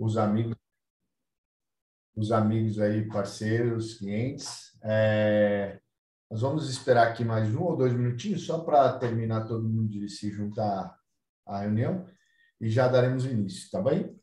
os amigos, os amigos aí, parceiros, clientes. Nós vamos esperar aqui mais 1 ou 2 minutinhos só para terminar todo mundo de se juntar à reunião e já daremos início, tá bem?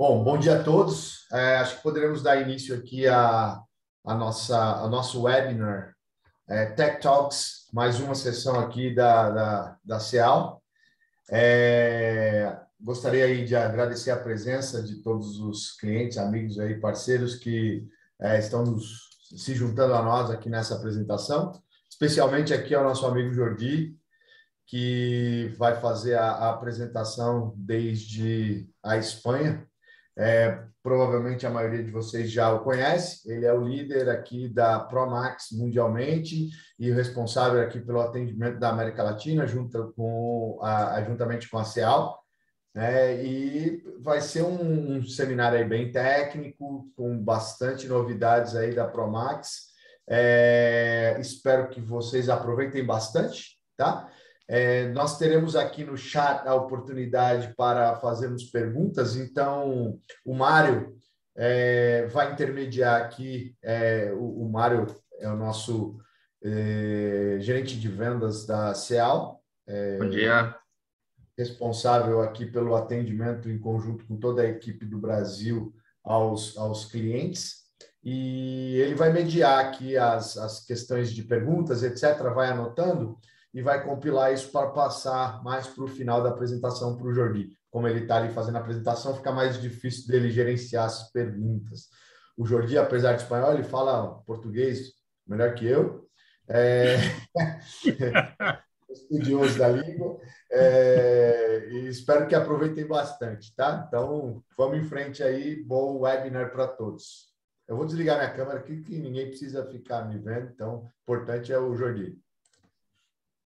Bom dia a todos. Acho que poderemos dar início aqui ao nosso webinar Tech Talks, mais uma sessão aqui da CEAL. Gostaria aí de agradecer a presença de todos os clientes, amigos aí, parceiros que estão se juntando a nós aqui nessa apresentação, especialmente aqui ao nosso amigo Jordi, que vai fazer a apresentação desde a Espanha. Provavelmente a maioria de vocês já o conhece. Ele é o líder aqui da Promax mundialmente e o responsável aqui pelo atendimento da América Latina, juntamente com a CEAL. E vai ser um seminário aí bem técnico, com bastante novidades aí da Promax. Espero que vocês aproveitem bastante, tá? Nós teremos aqui no chat a oportunidade para fazermos perguntas, então o Mário vai intermediar aqui. O Mário é o nosso gerente de vendas da CEAL. Bom dia. Responsável aqui pelo atendimento em conjunto com toda a equipe do Brasil aos clientes. E ele vai mediar aqui as questões de perguntas, etc., vai anotando e vai compilar isso para passar mais para o final da apresentação para o Jordi. Como ele está ali fazendo a apresentação, fica mais difícil dele gerenciar as perguntas. O Jordi, apesar de espanhol, ele fala português melhor que eu. Estudioso da língua. E espero que aproveitem bastante, tá? Então, vamos em frente aí. Bom webinar para todos. Eu vou desligar minha câmera aqui, que ninguém precisa ficar me vendo, então, o importante é o Jordi.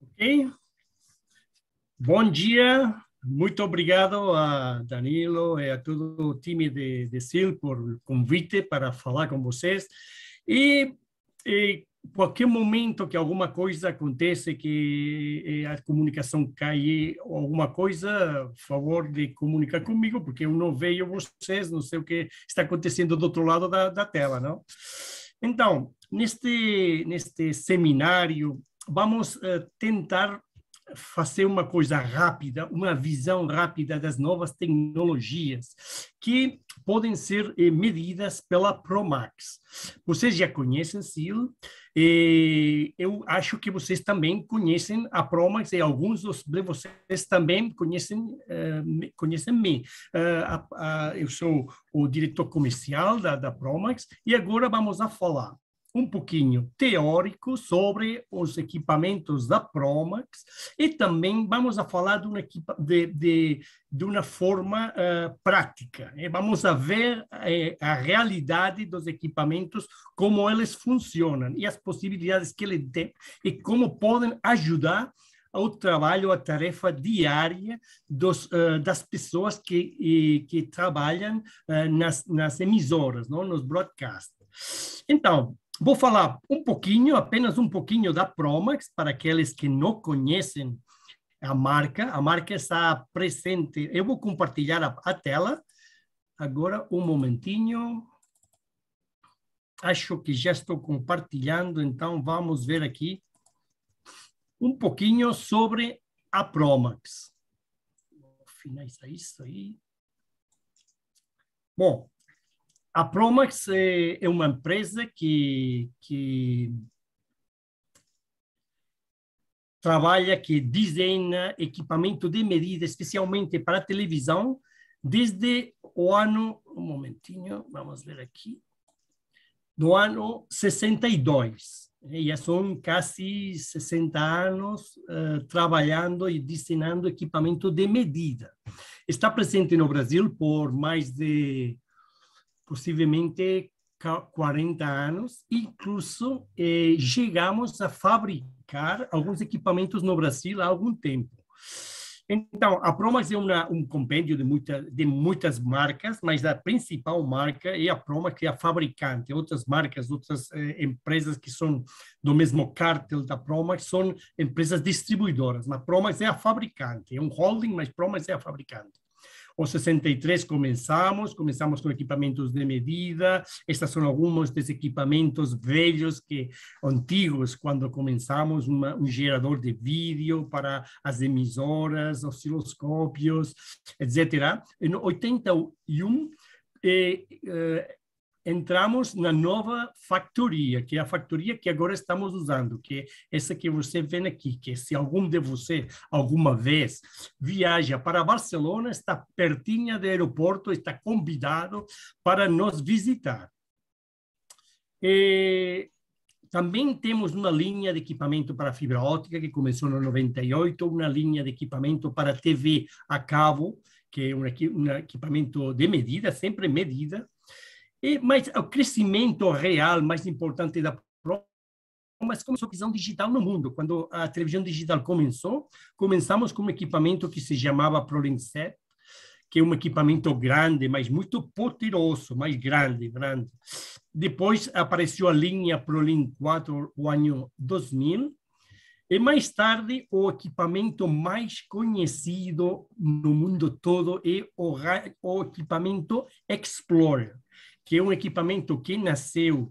Ok. Bom dia, muito obrigado a Danilo e a todo o time de SIL por o convite para falar com vocês. E qualquer momento que alguma coisa acontece, que a comunicação cai ou alguma coisa, por favor de comunicar comigo, porque eu não vejo vocês, não sei o que está acontecendo do outro lado da tela, não? Então, neste seminário, vamos tentar fazer uma coisa rápida, uma visão rápida das novas tecnologias que podem ser medidas pela Promax. Vocês já conhecem SIL, eu acho que vocês também conhecem a Promax e alguns de vocês também conhecem-me. Eu sou o diretor comercial da Promax e agora vamos a falar um pouquinho teórico sobre os equipamentos da Promax e também vamos a falar de uma forma prática. Vamos a ver a realidade dos equipamentos, como eles funcionam e as possibilidades que eles têm e como podem ajudar ao trabalho, à tarefa diária das pessoas que trabalham nas emissoras, não? Nos broadcasts. Então, vou falar apenas um pouquinho da Promax, para aqueles que não conhecem a marca. A marca está presente. Eu vou compartilhar a tela. Agora, um momentinho. Acho que já estou compartilhando, então vamos ver aqui um pouquinho sobre a Promax. Vou finalizar isso aí. Bom, a Promax é uma empresa que trabalha, que desenha equipamento de medida, especialmente para televisão, desde o ano, um momentinho, vamos ver aqui, do ano 62. Já são quase 60 anos trabalhando e desenhando equipamento de medida. Está presente no Brasil por mais de, possivelmente, 40 anos. Incluso chegamos a fabricar alguns equipamentos no Brasil há algum tempo. Então, a Promax é um compêndio de muitas marcas, mas a principal marca é a Promax, que é a fabricante. Outras marcas, outras empresas que são do mesmo cártel da Promax são empresas distribuidoras. Mas a Promax é a fabricante, é um holding, mas a Promax é a fabricante. Em 63 começamos com equipamentos de medida. Estes são alguns dos equipamentos velhos, antigos, quando começamos, um gerador de vídeo para as emissoras, osciloscópios, etc. Em 81, entramos na nova factoria, que é a factoria que agora estamos usando, que é essa que você vê aqui, que se algum de você alguma vez viaja para Barcelona, está pertinho do aeroporto, está convidado para nos visitar. Também temos uma linha de equipamento para fibra óptica, que começou em 98, uma linha de equipamento para TV a cabo, que é um equipamento de medida, sempre medida. Mas o crescimento real mais importante da Promax começou a visão digital no mundo. Quando a televisão digital começamos com um equipamento que se chamava ProLink 7, que é um equipamento grande, mas muito poderoso, mais grande. Depois apareceu a linha ProLink 4 no ano 2000, e mais tarde o equipamento mais conhecido no mundo todo é o equipamento Explorer, que é um equipamento que nasceu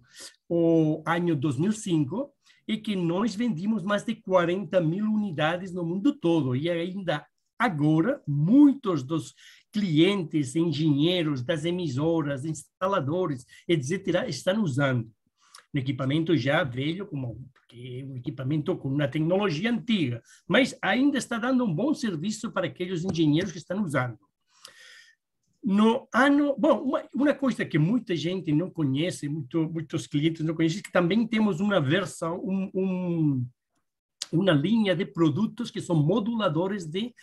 no ano 2005 e que nós vendimos mais de 40 mil unidades no mundo todo. E ainda agora, muitos dos clientes, engenheiros das emissoras, instaladores, etc., estão usando. Um equipamento já velho, porque é um equipamento com uma tecnologia antiga, mas ainda está dando um bom serviço para aqueles engenheiros que estão usando. Uma coisa que muita gente não conhece, muitos clientes não conhecem, é que também temos uma versão, uma linha de produtos que são moduladores de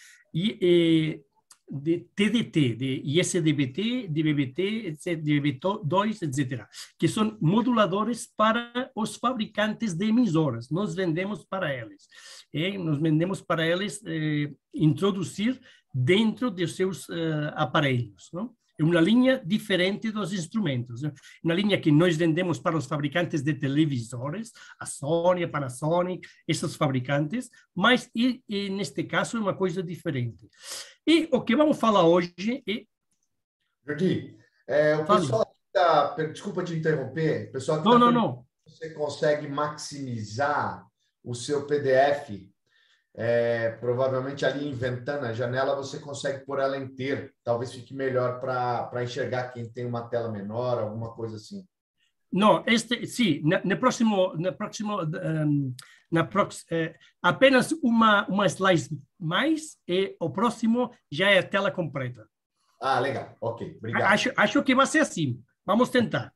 TDT, de ISDBT, de BBT, de BB2, etc., que são moduladores para os fabricantes de emissoras. Nós vendemos para eles. Introduzir dentro de seus aparelhos. Não? É uma linha diferente dos instrumentos. Né? Uma linha que nós vendemos para os fabricantes de televisores, a Sony, a Panasonic, esses fabricantes, mas neste caso é uma coisa diferente. E o que vamos falar hoje é... Jordi, o pessoal que está... Desculpa te interromper. O pessoal que não. Você consegue maximizar o seu PDF... provavelmente ali em Ventana, a janela, você consegue pôr ela inteira. Talvez fique melhor para enxergar quem tem uma tela menor, alguma coisa assim. Não, sim, apenas uma slide mais e o próximo já é a tela completa. Ah, legal. Ok, obrigado. Acho que vai ser assim. Vamos tentar.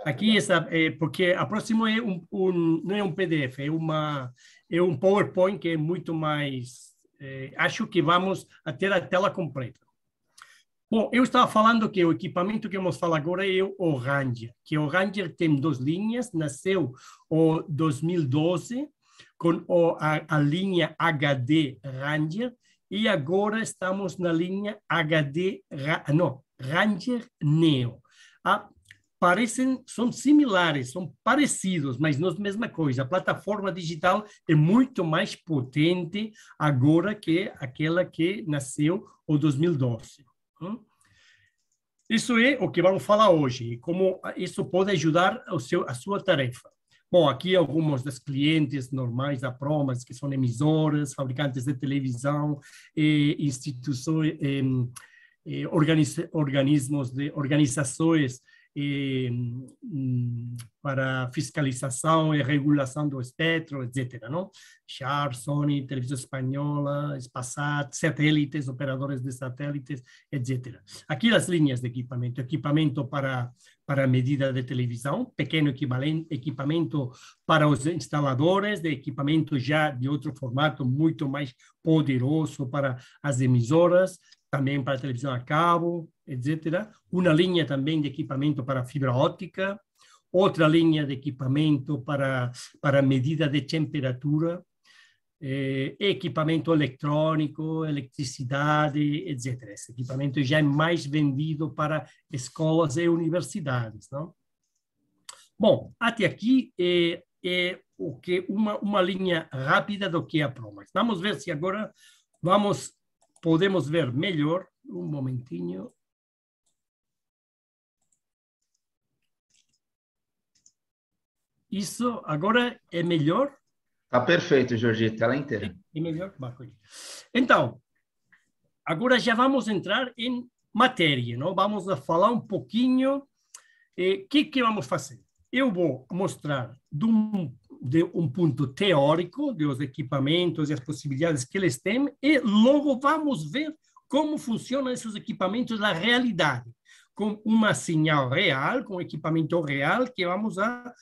Aqui, porque a próxima não é um PDF, é um PowerPoint que é muito mais... acho que vamos ter a tela completa. Bom, eu estava falando que o equipamento que vamos falar agora é o Ranger, que o Ranger tem duas linhas, nasceu em 2012 com a linha HD Ranger e agora estamos na linha Ranger Neo. São similares, são parecidos, mas não é a mesma coisa. A plataforma digital é muito mais potente agora que aquela que nasceu em 2012. Isso é o que vamos falar hoje, e como isso pode ajudar a sua tarefa. Bom, aqui alguns dos clientes normais da Promax, que são emissoras, fabricantes de televisão, instituições, organizações para fiscalização e regulação do espectro, etc. Não? Sharp, Sony, televisão espanhola, Spasat, satélites, operadores de satélites, etc. Aqui as linhas de equipamento para medida de televisão, pequeno equipamento para os instaladores, de equipamento já de outro formato, muito mais poderoso para as emissoras, também para televisão a cabo, etc. Uma linha também de equipamento para fibra óptica, outra linha de equipamento para medida de temperatura, equipamento eletrônico, eletricidade, etc. Esse equipamento já é mais vendido para escolas e universidades, não? Bom, até aqui uma linha rápida do que é a Promax. Vamos ver se agora podemos ver melhor. Um momentinho. Isso agora é melhor? Tá perfeito, Jorge, tela inteira. É melhor? Então, agora já vamos entrar em matéria, não? Vamos falar um pouquinho que vamos fazer. Eu vou mostrar de um ponto teórico dos equipamentos e as possibilidades que eles têm e logo vamos ver como funcionam esses equipamentos na realidade, com uma señal real, com equipamento real que vamos a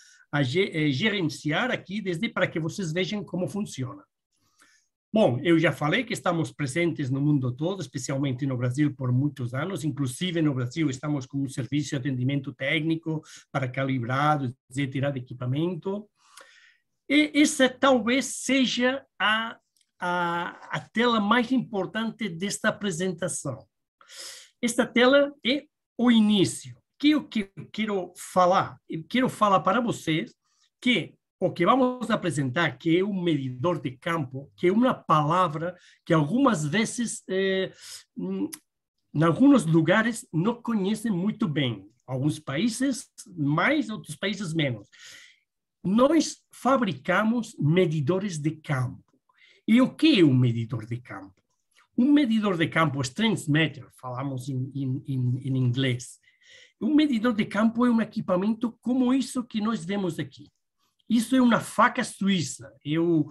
gerenciar aqui para que vocês vejam como funciona. Bom, eu já falei que estamos presentes no mundo todo, especialmente no Brasil por muitos anos, inclusive no Brasil estamos com um serviço de atendimento técnico para calibrado, etc., de equipamento. E essa talvez seja a tela mais importante desta apresentação. Esta tela é o início. Que eu quero falar? Eu quero falar para vocês que o que vamos apresentar, que é um medidor de campo, que é uma palavra que algumas vezes, em alguns lugares, não conhecem muito bem. Alguns países mais, outros países menos. Nós fabricamos medidores de campo. E o que é um medidor de campo? Um medidor de campo, strength meter, falamos em inglês. Um medidor de campo é um equipamento como isso que nós vemos aqui. Isso é uma faca suíça. Eu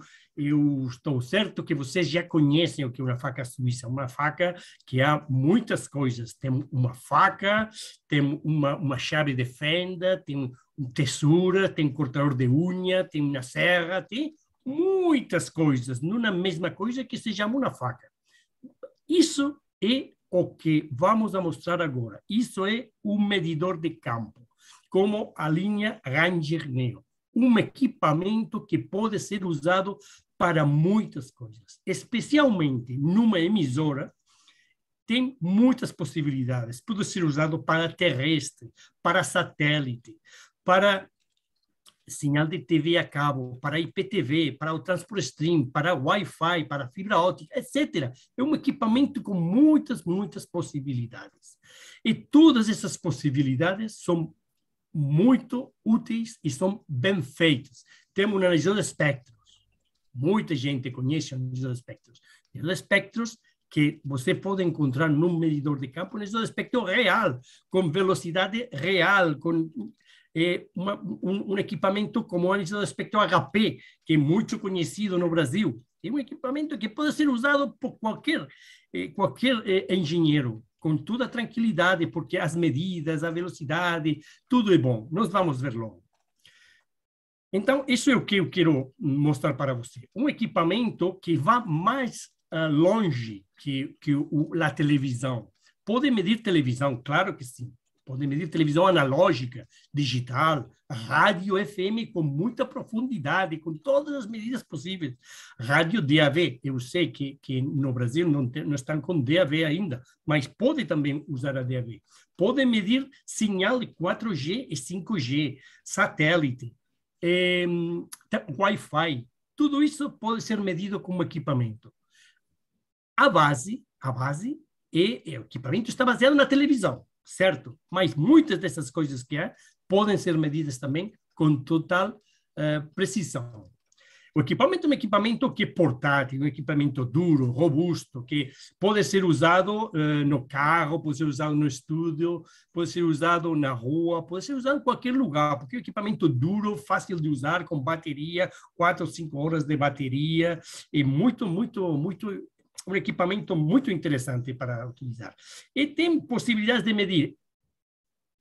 estou certo que vocês já conhecem o que é uma faca suíça. Uma faca que há muitas coisas. Tem uma faca, tem uma chave de fenda, tem tesoura, tem cortador de unha, tem uma serra, tem muitas coisas. Não é a mesma coisa que se chama uma faca. Isso é o que vamos a mostrar agora. Isso é um medidor de campo, como a linha Ranger Neo. Um equipamento que pode ser usado para muitas coisas, especialmente numa emissora, tem muitas possibilidades. Pode ser usado para terrestre, para satélite, para sinal de TV a cabo, para IPTV, para o Transport Stream, para Wi-Fi, para fibra óptica, etc. É um equipamento com muitas possibilidades. E todas essas possibilidades são muito úteis e são bem feitas. Temos um analisador de espectros. Muita gente conhece o analisador de espectros. Analisador de espectros que você pode encontrar num medidor de campo, um analisador de espectro real, com velocidade real, com um equipamento como o analisador de espectro HP, que é muito conhecido no Brasil. É um equipamento que pode ser usado por qualquer engenheiro, com toda a tranquilidade, porque as medidas, a velocidade, tudo é bom. Nós vamos ver logo. Então, isso é o que eu quero mostrar para você. Um equipamento que vá mais longe que a televisão. Pode medir televisão, claro que sim. Pode medir televisão analógica, digital, rádio FM com muita profundidade, com todas as medidas possíveis. Rádio DAV, eu sei que no Brasil não estão com DAV ainda, mas pode também usar a DAV. Pode medir sinal de 4G e 5G, satélite, Wi-Fi. Tudo isso pode ser medido com um equipamento. A base é o equipamento está baseado na televisão, certo? Mas muitas dessas coisas que há podem ser medidas também com total precisão. O equipamento é um equipamento que é portátil, um equipamento duro, robusto, que pode ser usado no carro, pode ser usado no estúdio, pode ser usado na rua, pode ser usado em qualquer lugar, porque é um equipamento duro, fácil de usar, com bateria, 4 ou 5 horas de bateria, e um equipamento muito interessante para utilizar. E tem possibilidades de medir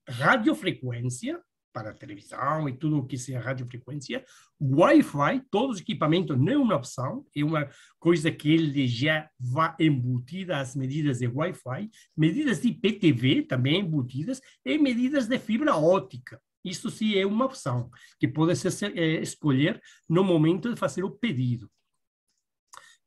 radiofrequência, para televisão e tudo o que seja radiofrequência, Wi-Fi, todos os equipamentos não é uma opção, é uma coisa que ele já vai embutida as medidas de Wi-Fi, medidas de IPTV também embutidas e medidas de fibra óptica. Isso sim é uma opção que pode ser escolher no momento de fazer o pedido.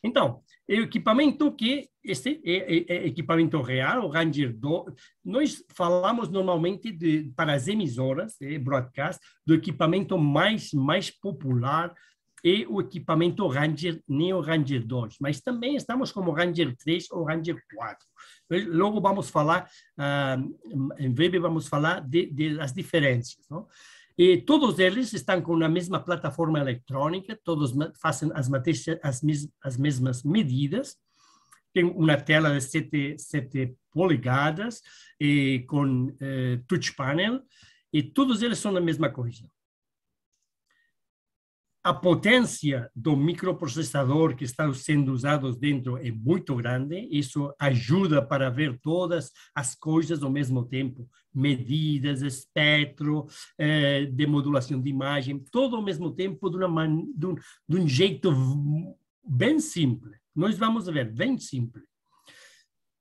Então, é o equipamento que, este é equipamento real, o Ranger 2. Nós falamos normalmente para as emissoras, broadcast, do equipamento mais popular é o equipamento Ranger, Neo Ranger 2, mas também estamos como Ranger 3 ou Ranger 4. Logo vamos falar, em breve vamos falar das diferenças, não? E todos eles estão com a mesma plataforma eletrônica, todos fazem as mesmas medidas. Tem uma tela de 7 polegadas com touch panel, e todos eles são a mesma coisa. A potência do microprocessador que está sendo usado dentro é muito grande. Isso ajuda para ver todas as coisas ao mesmo tempo. Medidas, espectro, demodulação de imagem, tudo ao mesmo tempo de um jeito bem simples. Nós vamos ver, bem simples.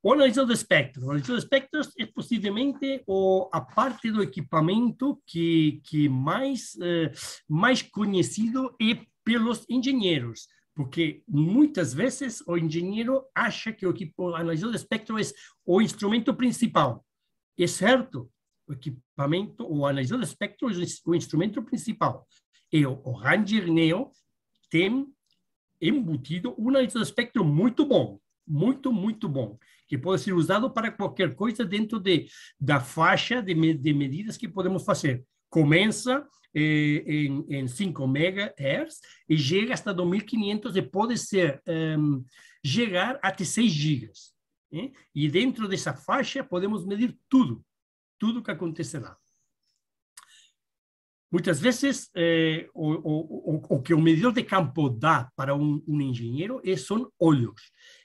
O analisador de espectro. O analisador de espectros é possivelmente a parte do equipamento que mais conhecido é pelos engenheiros, porque muitas vezes o engenheiro acha que o analisador de espectro é o instrumento principal. É certo, o analisador de espectro é o instrumento principal. E o Ranger Neo tem embutido um analisador de espectro muito bom, muito bom, que pode ser usado para qualquer coisa dentro da faixa de medidas que podemos fazer. Começa em 5 MHz e chega hasta 2.500 e pode chegar até 6 GB. E dentro dessa faixa podemos medir tudo que acontece lá. Muitas vezes, o que o medidor de campo dá para um engenheiro são olhos.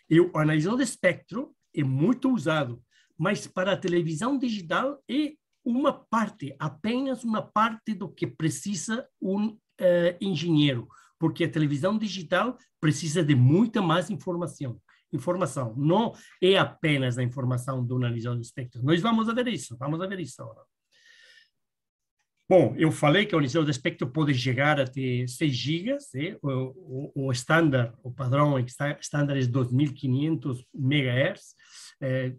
E o analisador de espectro é muito usado, mas para a televisão digital é uma parte, apenas uma parte do que precisa um engenheiro, porque a televisão digital precisa de muita mais informação. Não é apenas a informação do analisador de espectro. Nós vamos ver isso agora. Bom, eu falei que o analisador de espectro pode chegar até 6 GB, o standard, o padrão standard é 2.500 MHz,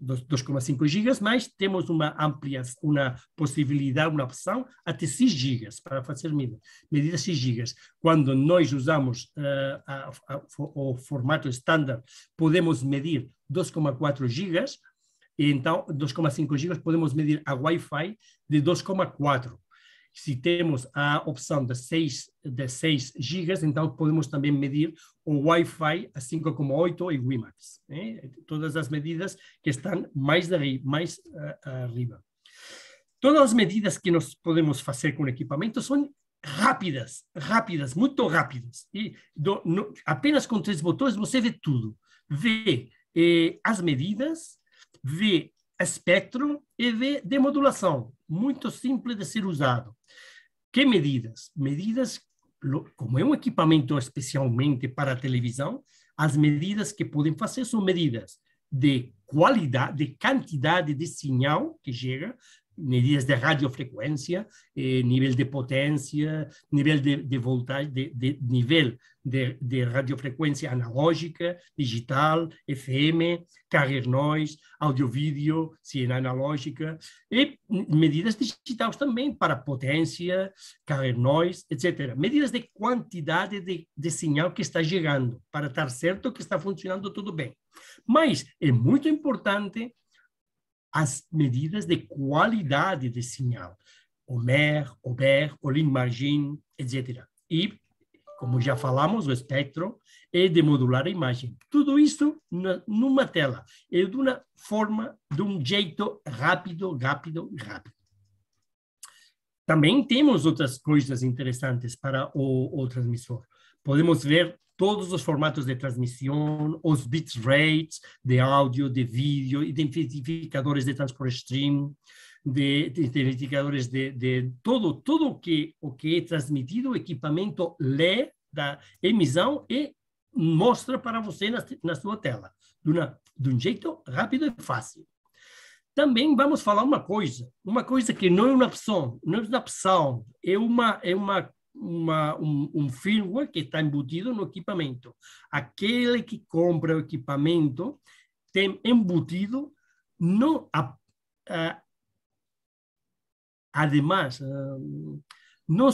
2,5 GB, mas temos uma possibilidade, uma opção até 6 GB para fazer medidas 6 GB. Quando nós usamos o formato standard, podemos medir 2,4 GB, e então 2,5 GB podemos medir a Wi-Fi de 2,4. Se temos a opção de 6 GB, então podemos também medir o Wi-Fi a 5,8 e WiMAX. Todas as medidas que estão mais arriba. Todas as medidas que nós podemos fazer com o equipamento são rápidas, muito rápidas. E apenas com 3 botões você vê tudo. Vê as medidas, vê espectro e vê demodulação. Muito simples de ser usado. Que medidas? Medidas, como é um equipamento especialmente para a televisão, as medidas que podem fazer são medidas de qualidade, de quantidade de sinal que chega, medidas de radiofrequência, nível de potência, nível de voltagem, nível de radiofrequência analógica, digital, FM, carrier noise, áudio-vídeo, se é analógica, e medidas digitais também para potência, carrier noise, etc. Medidas de quantidade de sinal que está chegando, para estar certo que está funcionando tudo bem. Mas é muito importante as medidas de qualidade de sinal, o MER, o BER, o Link Margin, etc. E como já falamos, o espectro, e de modular a imagem. Tudo isso numa tela, e de uma forma, de um jeito rápido. Também temos outras coisas interessantes para o transmissor. Podemos ver todos os formatos de transmissão, os bit rates de áudio, de vídeo, identificadores de transport stream, de identificadores de tudo o que é transmitido, o equipamento lê da emissão e mostra para você na sua tela, de um jeito rápido e fácil. Também vamos falar uma coisa que não é uma opção, um firmware que está embutido no equipamento. Aquele que compra o equipamento tem embutido además, não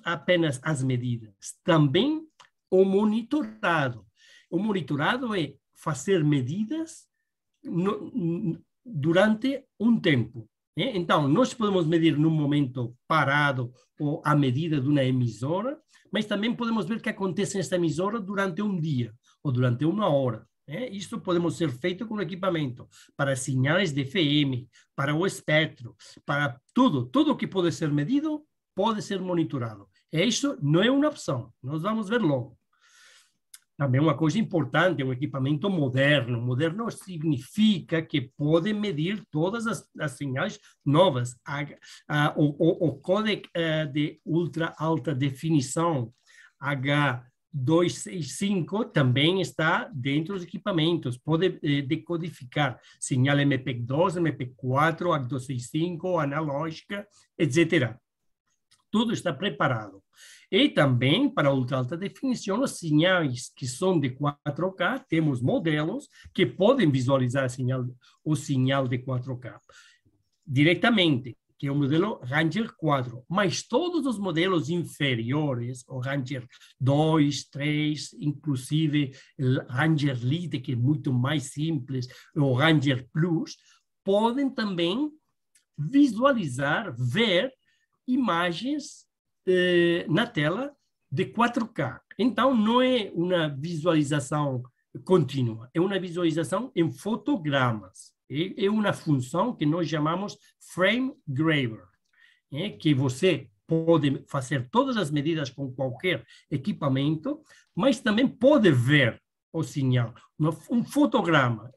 apenas as medidas, também o monitorado. O monitorado é fazer medidas durante um tempo. Então, nós podemos medir num momento parado ou à medida de uma emissora, mas também podemos ver o que acontece nessa emissora durante um dia ou durante uma hora. Isso podemos ser feito com o equipamento para sinais de FM, para o espectro, para tudo que pode ser medido pode ser monitorado. E isso não é uma opção, nós vamos ver logo. Também uma coisa importante, um equipamento moderno. Moderno significa que pode medir todas as sinais novas. O códec de ultra alta definição, H265, também está dentro dos equipamentos. Pode decodificar sinal MP2, MP4, H265, analógica, etc. Tudo está preparado. E também, para ultra alta definição, os sinais que são de 4K, temos modelos que podem visualizar o sinal de 4K diretamente, que é o modelo Ranger 4. Mas todos os modelos inferiores, o Ranger 2, 3, inclusive o Ranger Lite, que é muito mais simples, o Ranger Plus, podem também visualizar, ver imagens na tela de 4K. Então, não é uma visualização contínua, é uma visualização em fotogramas. É uma função que nós chamamos Frame Graver, que você pode fazer todas as medidas com qualquer equipamento, mas também pode ver o sinal. Um fotograma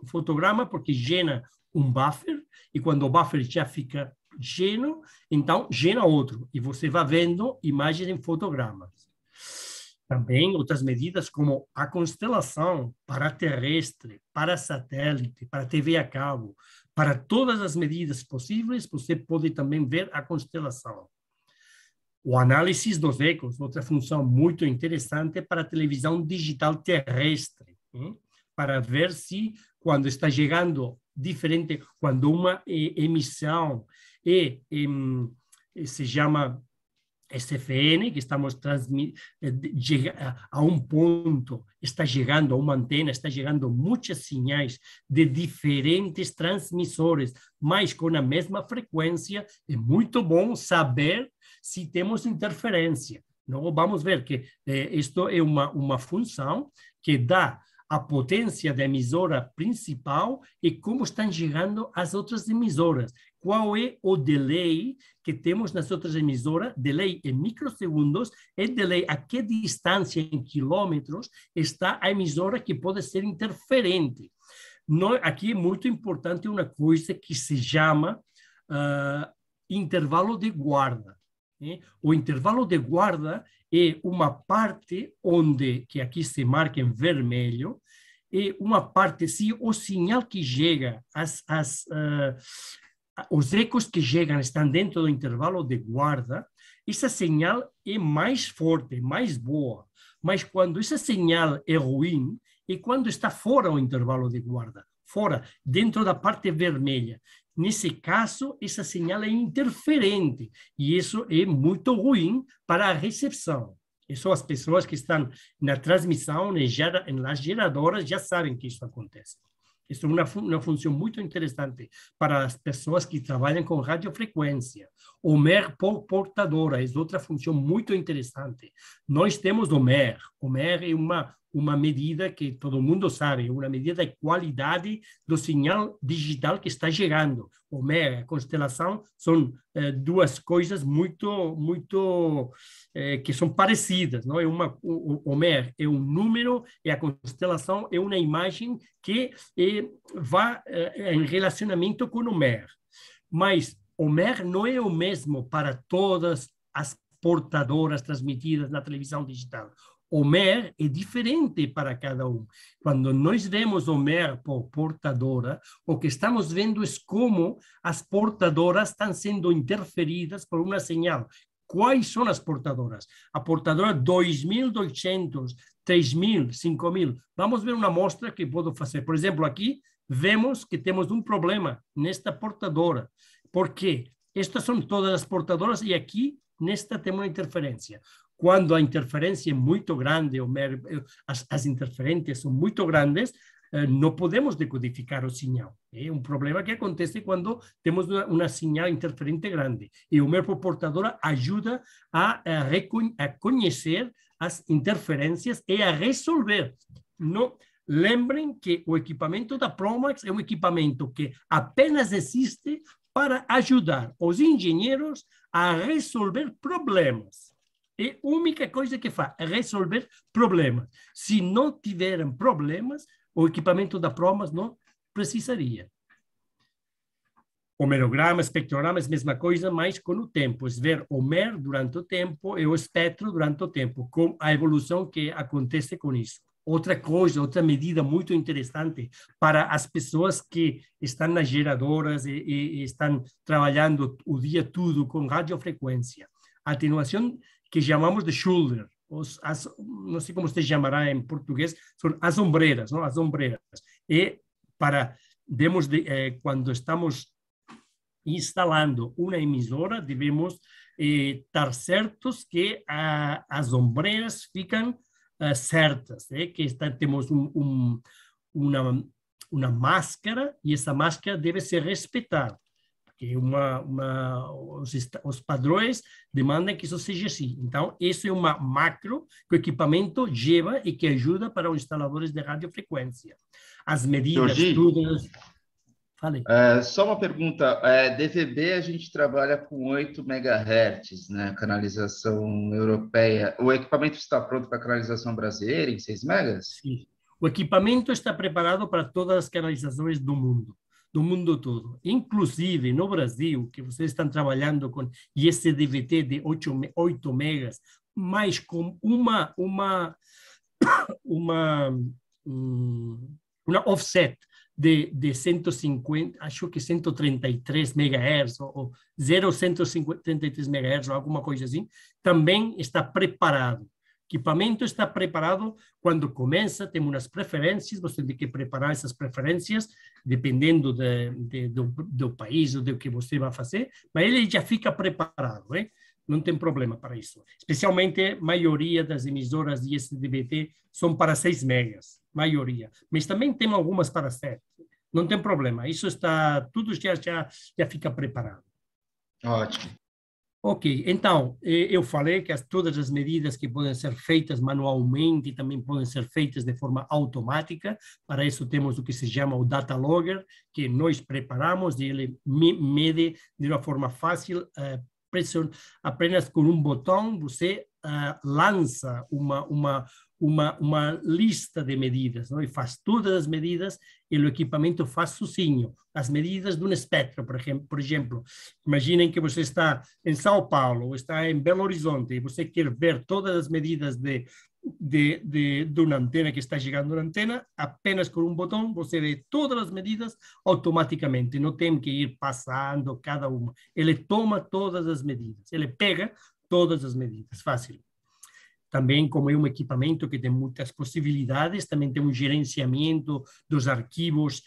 porque gera um buffer, e quando o buffer já fica lleno, então gera outro, e você vai vendo imagens em fotogramas. Também outras medidas como a constelação para terrestre, para satélite, para TV a cabo, para todas as medidas possíveis, você pode também ver a constelação. O análise dos ecos, outra função muito interessante para a televisão digital terrestre, para ver se quando está chegando diferente, quando uma emissão se chama SFN, que estamos a um ponto, está chegando a uma antena, está chegando muitas sinais de diferentes transmissores, mas com a mesma frequência. É muito bom saber se temos interferência. Não, vamos ver que isto é uma função que dá a potência da emissora principal e como estão chegando as outras emissoras. Qual é o delay que temos nas outras emissoras? Delay em microsegundos e delay a que distância em quilômetros está a emissora que pode ser interferente. Aqui é muito importante uma coisa que se chama intervalo de guarda. O intervalo de guarda é uma parte que aqui se marca em vermelho, é uma parte, se o sinal que chega, os ecos que chegam estão dentro do intervalo de guarda, essa señal é mais forte, mais boa. Mas quando essa señal é ruim, é quando está fora do intervalo de guarda, fora, dentro da parte vermelha. Nesse caso, essa señal é interferente, e isso é muito ruim para a recepção. E só as pessoas que estão na transmissão, nas geradoras, já sabem que isso acontece. Isso é uma função muito interessante para as pessoas que trabalham com radiofrequência. O MER por portadora é outra função muito interessante. Nós temos o MER. O MER é uma medida que todo mundo sabe, uma medida de qualidade do sinal digital que está chegando. O MER e a constelação são duas coisas que são parecidas. Não? O MER é um número e a constelação é uma imagem que vai em relacionamento com o MER. Mas o MER não é o mesmo para todas as portadoras transmitidas na televisão digital. O MER é diferente para cada um. Quando nós vemos o MER por portadora, o que estamos vendo é como as portadoras estão sendo interferidas por uma señal. Quais são as portadoras? A portadora 2.200, 3.000, 5.000. Vamos ver uma amostra que posso fazer. Por exemplo, aqui vemos que temos um problema nesta portadora. Por quê? Estas são todas as portadoras e aqui, nesta, temos uma interferência. Quando a interferência é muito grande, as interferências são muito grandes, não podemos decodificar o sinal. É um problema que acontece quando temos uma señal interferente grande. E o MER por portadora ajuda a conhecer as interferências e a resolver. Não, lembrem que o equipamento da Promax é um equipamento que apenas existe para ajudar os engenheiros a resolver problemas. É a única coisa que faz, é resolver problemas. Se não tiverem problemas, o equipamento da Promax não precisaria. O merograma, espectrograma é a mesma coisa, mas com o tempo. É ver o MER durante o tempo e o espectro durante o tempo, com a evolução que acontece com isso. Outra coisa, outra medida muito interessante para as pessoas que estão nas geradoras e estão trabalhando o dia todo com radiofrequência. A atenuação que chamamos de Schuller, não sei como se chamará em português, são as ombreiras, não? As ombreiras. E quando estamos instalando uma emissora, devemos estar certos que as ombreiras ficam certas, que temos uma máscara e essa máscara deve ser respeitada. Porque os padrões demandam que isso seja assim. Então, isso é uma macro que o equipamento leva e que ajuda para os instaladores de radiofrequência. As medidas, todas... Falei. Só uma pergunta. DVB a gente trabalha com 8 MHz, né? Canalização europeia. O equipamento está pronto para canalização brasileira em 6 megas? Sim. O equipamento está preparado para todas as canalizações do mundo todo. Inclusive, no Brasil, que vocês estão trabalhando com ISDVT de 8 megas, mas com uma offset de 150, acho que 133 MHz ou 0,133 MHz ou alguma coisa assim, também está preparado. O equipamento está preparado quando começa, tem umas preferências, você tem que preparar essas preferências, dependendo do país ou do que você vai fazer, mas ele já fica preparado, hein? Não tem problema para isso. Especialmente, a maioria das emissoras de ISDVT são para 6 megas, maioria. Mas também tem algumas para 7. Não tem problema, isso está, tudo já fica preparado. Ótimo. Ok, então, eu falei que todas as medidas que podem ser feitas manualmente também podem ser feitas de forma automática. Para isso temos o que se chama o Data Logger, que nós preparamos e ele mede de uma forma fácil, apenas com um botão você lança uma lista de medidas, não? E faz todas as medidas e o equipamento faz sozinho. As medidas de um espectro, por exemplo. Imaginem que você está em São Paulo ou está em Belo Horizonte e você quer ver todas as medidas de uma antena que está chegando na antena, apenas com um botão você vê todas as medidas automaticamente, não tem que ir passando cada uma. Ele toma todas as medidas, ele pega todas as medidas, fácil. Também, como é um equipamento que tem muitas possibilidades, também tem um gerenciamento dos arquivos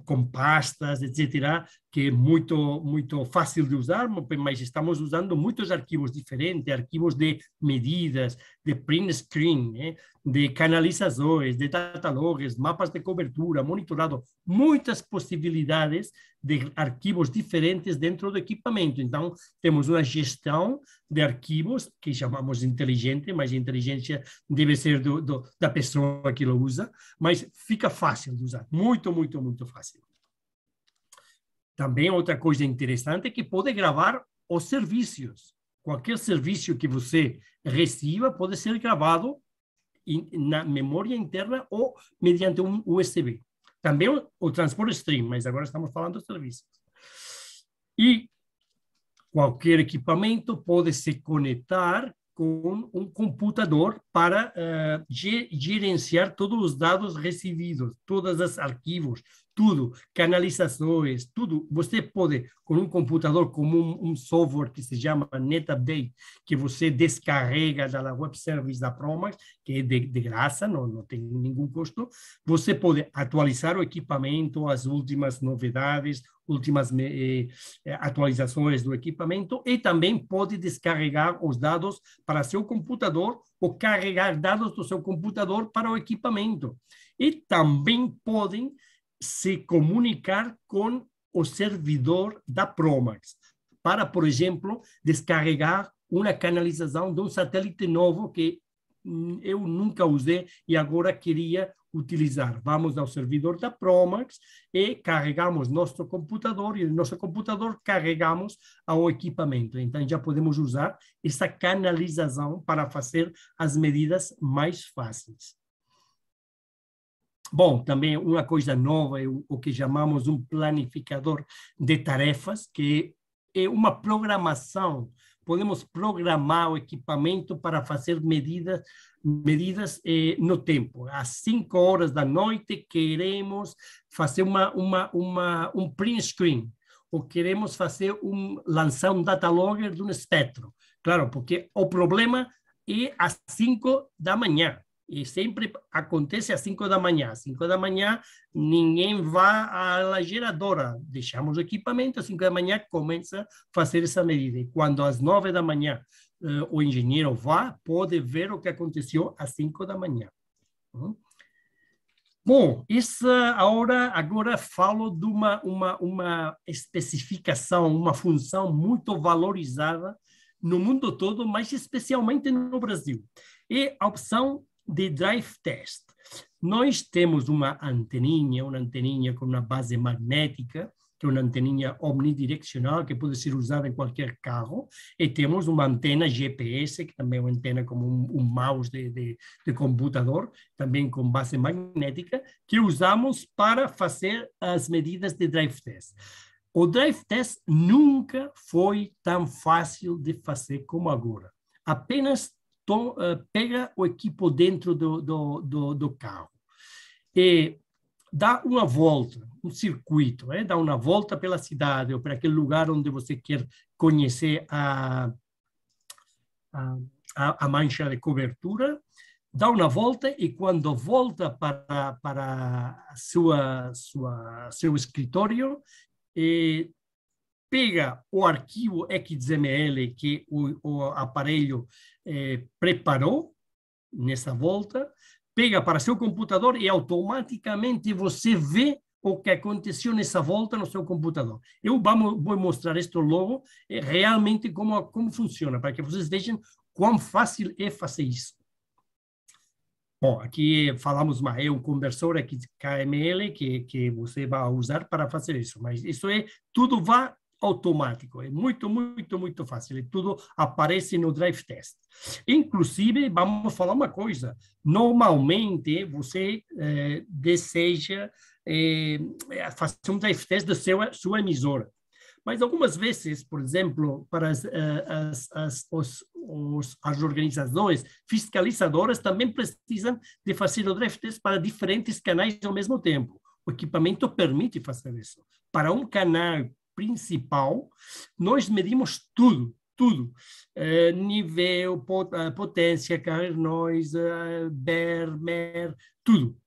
com pastas, etc. que é muito fácil de usar, mas estamos usando muitos arquivos diferentes, arquivos de medidas, de print screen, de canalizações, de data logs, mapas de cobertura, monitorado, muitas possibilidades de arquivos diferentes dentro do equipamento. Então, temos uma gestão de arquivos que chamamos inteligente, mas a inteligência deve ser da pessoa que o usa, mas fica fácil de usar, muito, muito, muito fácil. Também outra coisa interessante é que pode gravar os serviços. Qualquer serviço que você receba pode ser gravado na memória interna ou mediante um USB. Também o transporte stream, mas agora estamos falando de serviços. E qualquer equipamento pode se conectar com um computador para gerenciar todos os dados recebidos, todos os arquivos, tudo, canalizações, tudo. Você pode, com um computador, como um software que se chama NetUpdate, que você descarrega da web service da Promax, que é de graça, não tem nenhum custo, você pode atualizar o equipamento, as últimas novidades, últimas atualizações do equipamento, e também pode descarregar os dados para seu computador ou carregar dados do seu computador para o equipamento. E também podem se comunicar com o servidor da Promax para, por exemplo, descarregar uma canalização de um satélite novo que eu nunca usei e agora queria utilizar. Vamos ao servidor da Promax e carregamos nosso computador e nosso computador carregamos ao equipamento. Então, já podemos usar essa canalização para fazer as medidas mais fáceis. Bom, também uma coisa nova é o que chamamos um planificador de tarefas, que é uma programação. Podemos programar o equipamento para fazer medidas no tempo. Às 5 horas da noite, queremos fazer um print screen, ou queremos lançar um data logger de um espectro. Claro, porque o problema é às 5 da manhã. E sempre acontece às 5 da manhã. Às 5 da manhã, ninguém vai à geradora. Deixamos o equipamento, às 5 da manhã começa a fazer essa medida. E quando às 9 da manhã o engenheiro vai, pode ver o que aconteceu às 5 da manhã. Bom, agora falo de uma especificação, uma função muito valorizada no mundo todo, mas especialmente no Brasil. É a opção de drive test. Nós temos uma anteninha com uma base magnética, que é uma anteninha omnidirecional, que pode ser usada em qualquer carro, e temos uma antena GPS, que também é uma antena como um mouse de computador, também com base magnética, que usamos para fazer as medidas de drive test. O drive test nunca foi tão fácil de fazer como agora. Apenas pega o equipo dentro do carro e dá uma volta, um circuito, dá uma volta pela cidade ou para aquele lugar onde você quer conhecer a mancha de cobertura, dá uma volta e quando volta para seu escritório, pega o arquivo XML que o aparelho preparou nessa volta, pega para seu computador e automaticamente você vê o que aconteceu nessa volta no seu computador. Eu vou mostrar isto logo, realmente como funciona, para que vocês vejam quão fácil é fazer isso. Bom, aqui falamos é um conversor aqui de KML que você vai usar para fazer isso, mas isso tudo vai automático, é muito, muito, muito fácil, e tudo aparece no drive test. Inclusive, vamos falar uma coisa, normalmente você deseja fazer um drive test da sua emissora, mas algumas vezes, por exemplo, para as organizações fiscalizadoras também precisam de fazer o drive test para diferentes canais ao mesmo tempo. O equipamento permite fazer isso. Para um canal principal, nós medimos tudo, nível, potência, carrer noise, BER, MER, tudo.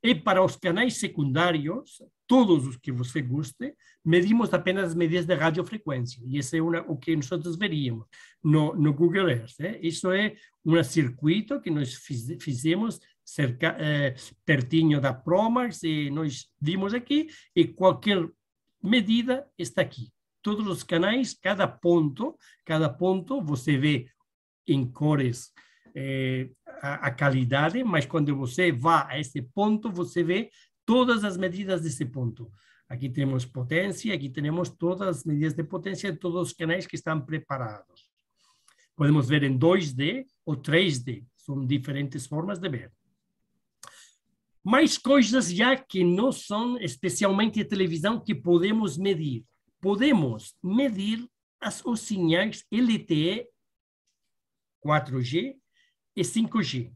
E para os canais secundários, todos os que você goste, medimos apenas as medidas de radiofrequência. E esse é o que nós veríamos no Google Earth. Isso é um circuito que nós fizemos pertinho da Promax, e nós vimos aqui, e qualquer medida está aqui. Todos os canais, cada ponto você vê em cores a qualidade, mas quando você vai a esse ponto, você vê todas as medidas desse ponto. Aqui temos potência, aqui temos todas as medidas de potência de todos os canais que estão preparados. Podemos ver em 2D ou 3D, são diferentes formas de ver. Mais coisas já que não são especialmente a televisão que podemos medir. Podemos medir os sinais LTE, 4G e 5G.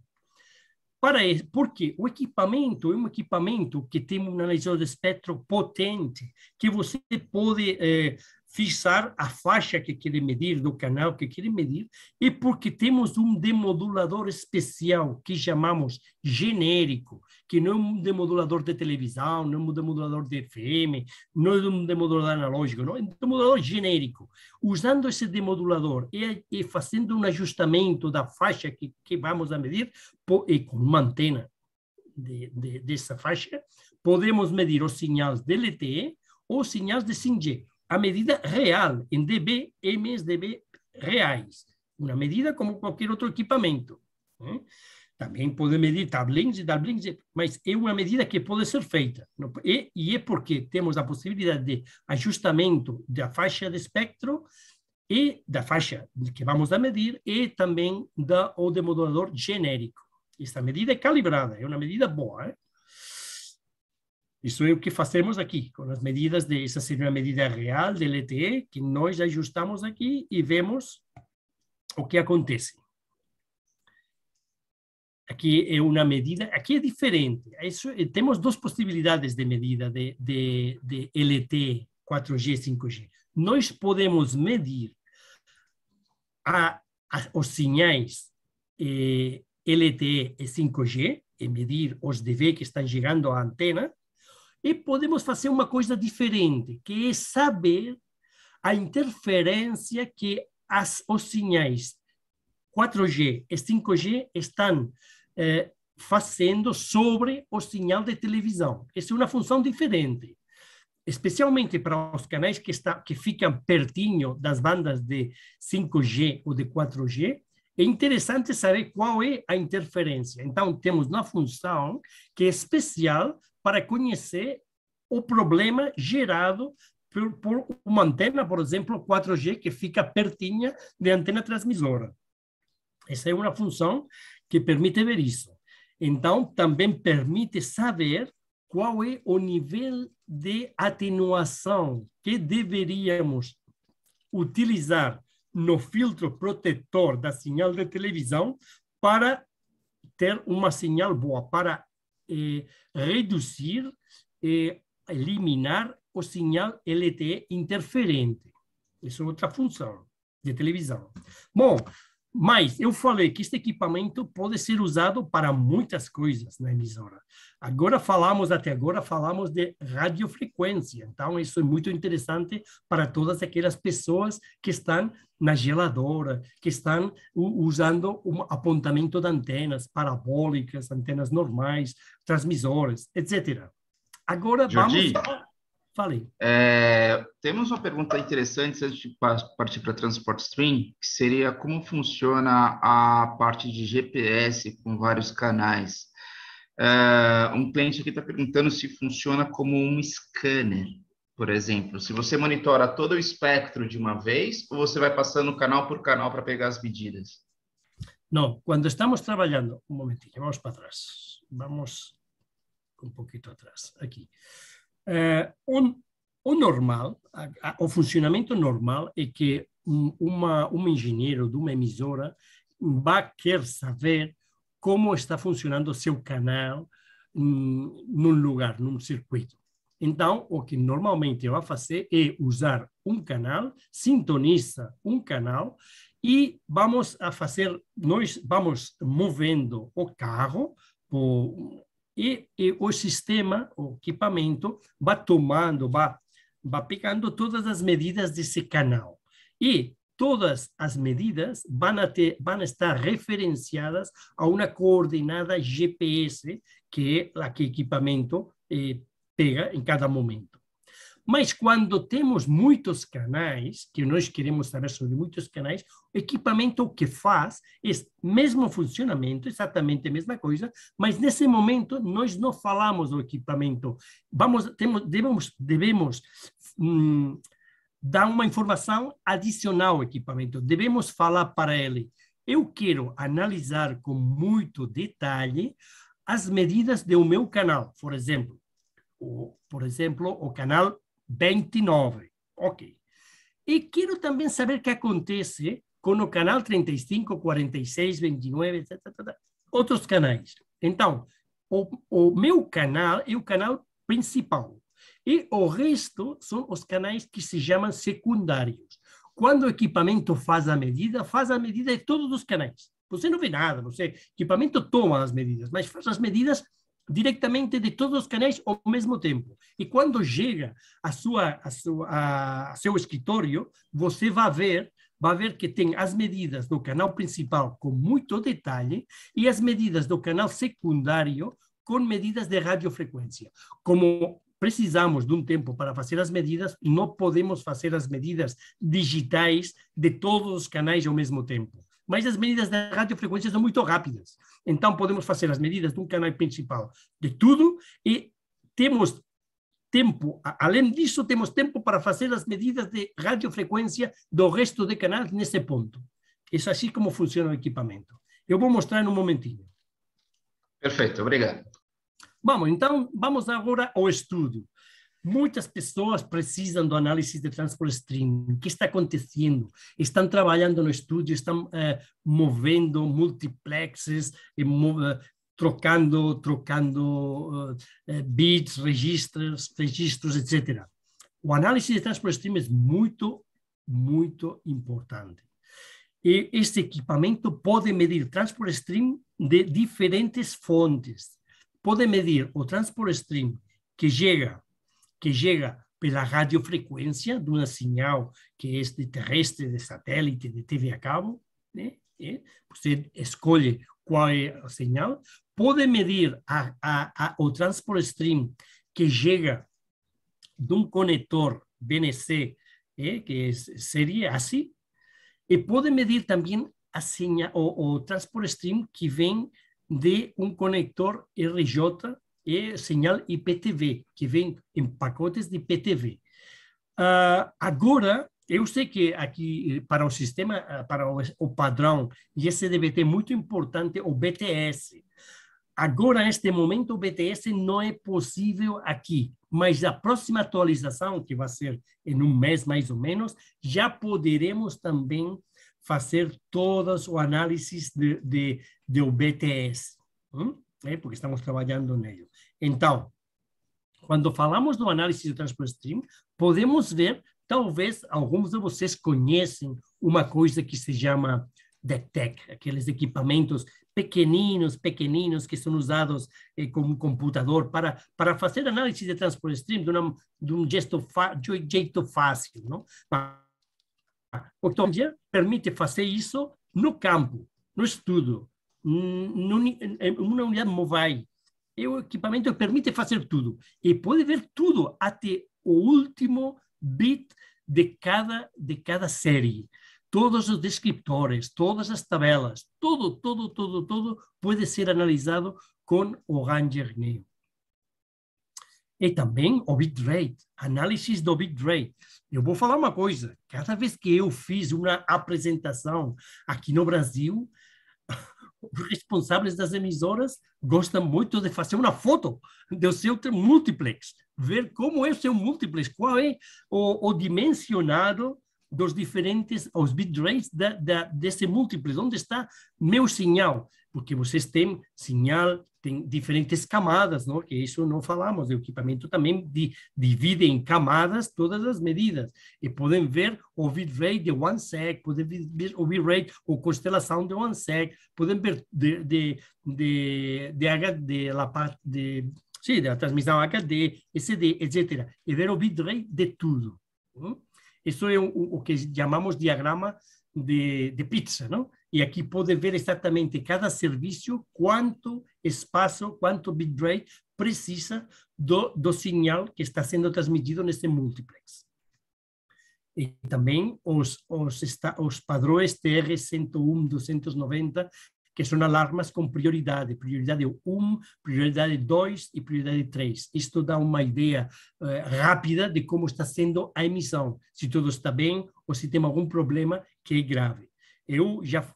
Porque o equipamento é um equipamento que tem um analisador de espectro potente, que você pode fixar a faixa que quer medir, do canal que quer medir, e porque temos um demodulador especial que chamamos genérico, que não é um demodulador de televisão, não é um demodulador de FM, não é um demodulador analógico, não é um demodulador genérico. Usando esse demodulador e fazendo um ajustamento da faixa que vamos a medir, e com uma antena dessa faixa, podemos medir os sinais de LTE ou os sinais de 5G, a medida real, em dB, MSDB reais. Uma medida como qualquer outro equipamento. Também pode medir tablinhos, mas é uma medida que pode ser feita. E é porque temos a possibilidade de ajustamento da faixa de espectro e da faixa que vamos a medir e também do demodulador genérico. Essa medida é calibrada, é uma medida boa. Isso é o que fazemos aqui, com as medidas essa seria uma medida real de LTE, que nós ajustamos aqui e vemos o que acontece. Aqui é uma medida, aqui é diferente. Temos duas possibilidades de medida de LTE, 4G, 5G. Nós podemos medir os sinais LTE e 5G, e medir os dB que estão chegando à antena, e podemos fazer uma coisa diferente, que é saber a interferência que os sinais 4G e 5G estão fazendo sobre o sinal de televisão. Essa é uma função diferente, especialmente para os canais que ficam pertinho das bandas de 5G ou de 4G. É interessante saber qual é a interferência. Então, temos uma função que é especial para conhecer o problema gerado por uma antena, por exemplo, 4G, que fica pertinha da antena transmissora. Essa é uma função que permite ver isso. Então, também permite saber qual é o nível de atenuação que deveríamos utilizar no filtro protetor da sinal de televisão para ter uma sinal boa, para reduzir e eliminar o sinal LTE interferente. Isso é outra função de televisão. Bom, mas eu falei que este equipamento pode ser usado para muitas coisas na emissora. Até agora falamos de radiofrequência. Então, isso é muito interessante para todas aquelas pessoas que estão na geladora, que estão usando um apontamento de antenas parabólicas, antenas normais, transmissores, etc. Agora, Jordi, vamos... Falei. Temos uma pergunta interessante antes de partir para Transport Stream, que seria como funciona a parte de GPS com vários canais. Um cliente aqui está perguntando se funciona como um scanner, por exemplo. Se você monitora todo o espectro de uma vez, ou você vai passando canal por canal para pegar as medidas? Não, quando estamos trabalhando... Um momentinho, vamos para trás. Vamos um pouquinho atrás, aqui. O normal, o funcionamento normal é que um engenheiro de uma emissora vai querer saber como está funcionando o seu canal num lugar, num circuito. Então, o que normalmente vai fazer é usar um canal, sintoniza um canal e nós vamos movendo o carro e o sistema, o equipamento, vai tomando, vai pegando todas as medidas desse canal. E todas as medidas vão estar referenciadas a uma coordenada GPS, que é a que o equipamento pega em cada momento. Mas quando temos muitos canais, que nós queremos saber sobre muitos canais, o equipamento o que faz é o mesmo funcionamento, exatamente a mesma coisa, mas nesse momento nós não falamos do equipamento. Devemos dar uma informação adicional ao equipamento. Devemos falar para ele: eu quero analisar com muito detalhe as medidas do meu canal, por exemplo, o canal 29, ok. E quero também saber o que acontece com o canal 35, 46, 29, etc. Outros canais. Então, o meu canal é o canal principal. E o resto são os canais que se chamam secundários. Quando o equipamento faz a medida de todos os canais. Você não vê nada, o equipamento toma as medidas, mas faz as medidas diretamente de todos os canais ao mesmo tempo. E quando chega a seu escritório, você vai ver que tem as medidas do canal principal com muito detalhe e as medidas do canal secundário com medidas de radiofrequência. Como precisamos de um tempo para fazer as medidas, não podemos fazer as medidas digitais de todos os canais ao mesmo tempo. Mas as medidas de radiofrequência são muito rápidas. Então, podemos fazer as medidas de um canal principal de tudo e temos tempo, além disso, temos tempo para fazer as medidas de radiofrequência do resto de canais nesse ponto. É assim como funciona o equipamento. Eu vou mostrar em um momentinho. Perfeito, obrigado. Vamos agora ao estudo. Muitas pessoas precisam do análise de transport stream. O que está acontecendo? Estão trabalhando no estúdio, estão movendo multiplexes, trocando bits, registros, etc. O análise de transport stream é muito, muito importante. E este equipamento pode medir transport stream de diferentes fontes. Pode medir o transport stream que chega pela radiofrequência de uma sinal que é de terrestre, de satélite, de TV a cabo, né? Você escolhe qual é a sinal. Pode medir o transport stream que chega de um conector BNC, que seria assim, e pode medir também o transport stream que vem de um conector RJ e señal IPTV, que vem em pacotes de IPTV. Agora, eu sei que aqui, para o sistema, para o padrão ISDBT, muito importante o BTS. Agora, neste momento, o BTS não é possível aqui, mas a próxima atualização, que vai ser em um mês mais ou menos, já poderemos também fazer todas as análises do BTS. Porque estamos trabalhando nele. Então, quando falamos do análise do transport stream, podemos ver, talvez alguns de vocês conhecem uma coisa que se chama DECTEC, aqueles equipamentos pequeninos que são usados como computador para fazer análise de transport stream de um jeito fácil, não? O tecnologia permite fazer isso no campo, no estudo, em uma unidade mobile. E o equipamento permite fazer tudo. E pode ver tudo, até o último bit de cada série. Todos os descriptores, todas as tabelas, tudo pode ser analisado com o Ranger Neo. E também o bitrate, análise do bitrate. Eu vou falar uma coisa, cada vez que eu fiz uma apresentação aqui no Brasil, os responsáveis das emissoras gostam muito de fazer uma foto do seu multiplex, ver como é o seu multiplex, qual é o dimensionado dos diferentes, os bitrates desse múltiplex, onde está meu sinal, porque vocês têm sinal, tem diferentes camadas, não? Que isso não falamos. O equipamento também divide em camadas todas as medidas. E podem ver o bitrate de 1 sec, podem ver o bitrate ou constelação de 1 sec, podem ver da transmissão HD, SD, etc. E ver o bitrate de tudo. Isso é o que chamamos diagrama de pizza, não? E aqui pode ver exatamente cada serviço, quanto espaço, quanto bitrate precisa do sinal que está sendo transmitido nesse multiplex. E também os padrões TR-101, 290, que são alarmas com prioridade 1, prioridade 2 e prioridade 3. Isto dá uma ideia rápida de como está sendo a emissão, se tudo está bem ou se tem algum problema que é grave. Eu já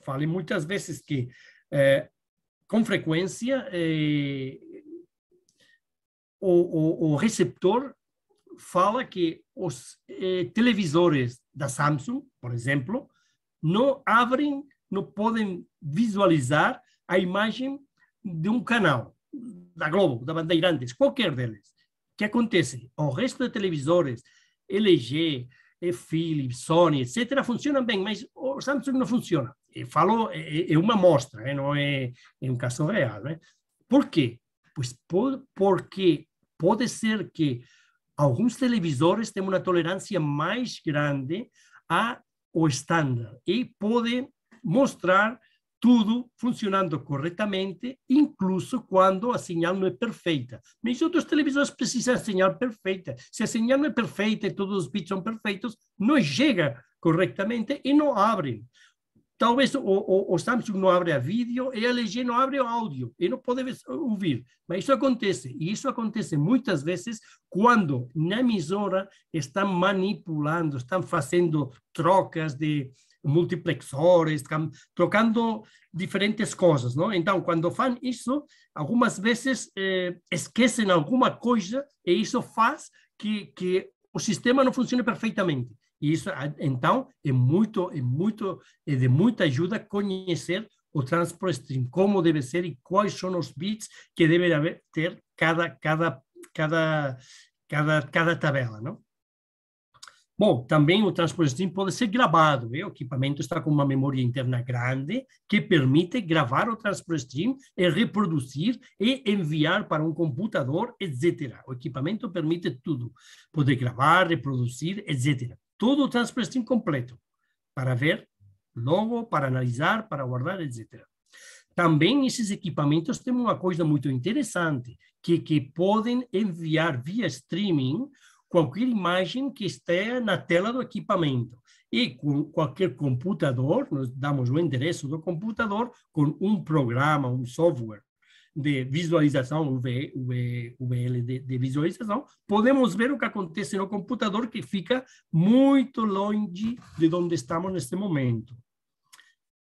falei muitas vezes que, com frequência, o receptor fala que os televisores da Samsung, por exemplo, não podem visualizar a imagem de um canal, da Globo, da Bandeirantes, qualquer deles. O que acontece? O resto de televisores, LG, Philips, Sony, etc., funcionam bem, mas o Samsung não funciona. E falo, é uma amostra, não é um caso real. Né? Por quê? Pois porque pode ser que alguns televisores tenham uma tolerância mais grande ao estándar e podem mostrar tudo funcionando corretamente, incluso quando a señal não é perfeita. Mas outros televisores precisam de señal perfeita. Se a señal não é perfeita e todos os bits são perfeitos, não chega corretamente e não abrem. Talvez o Samsung não abre a vídeo e a LG não abre o áudio e não pode ouvir. Mas isso acontece. E isso acontece muitas vezes quando na emissora estão manipulando, estão fazendo trocas de multiplexores, trocando diferentes coisas, não? Então, quando fazem isso, algumas vezes esquecem alguma coisa e isso faz que o sistema não funcione perfeitamente. E isso, então, é de muita ajuda conhecer o transport stream, como deve ser e quais são os bits que deve ter cada tabela, não? Bom, também o transport stream pode ser gravado. O equipamento está com uma memória interna grande que permite gravar o transport stream e reproduzir e enviar para um computador, etc. O equipamento permite tudo. Pode gravar, reproduzir, etc. Todo o transport stream completo para ver logo, para analisar, para guardar, etc. Também esses equipamentos têm uma coisa muito interessante, que podem enviar via streaming qualquer imagem que esteja na tela do equipamento. E com qualquer computador, nós damos o endereço do computador com um programa, um software de visualização, VL de visualização, podemos ver o que acontece no computador que fica muito longe de onde estamos neste momento.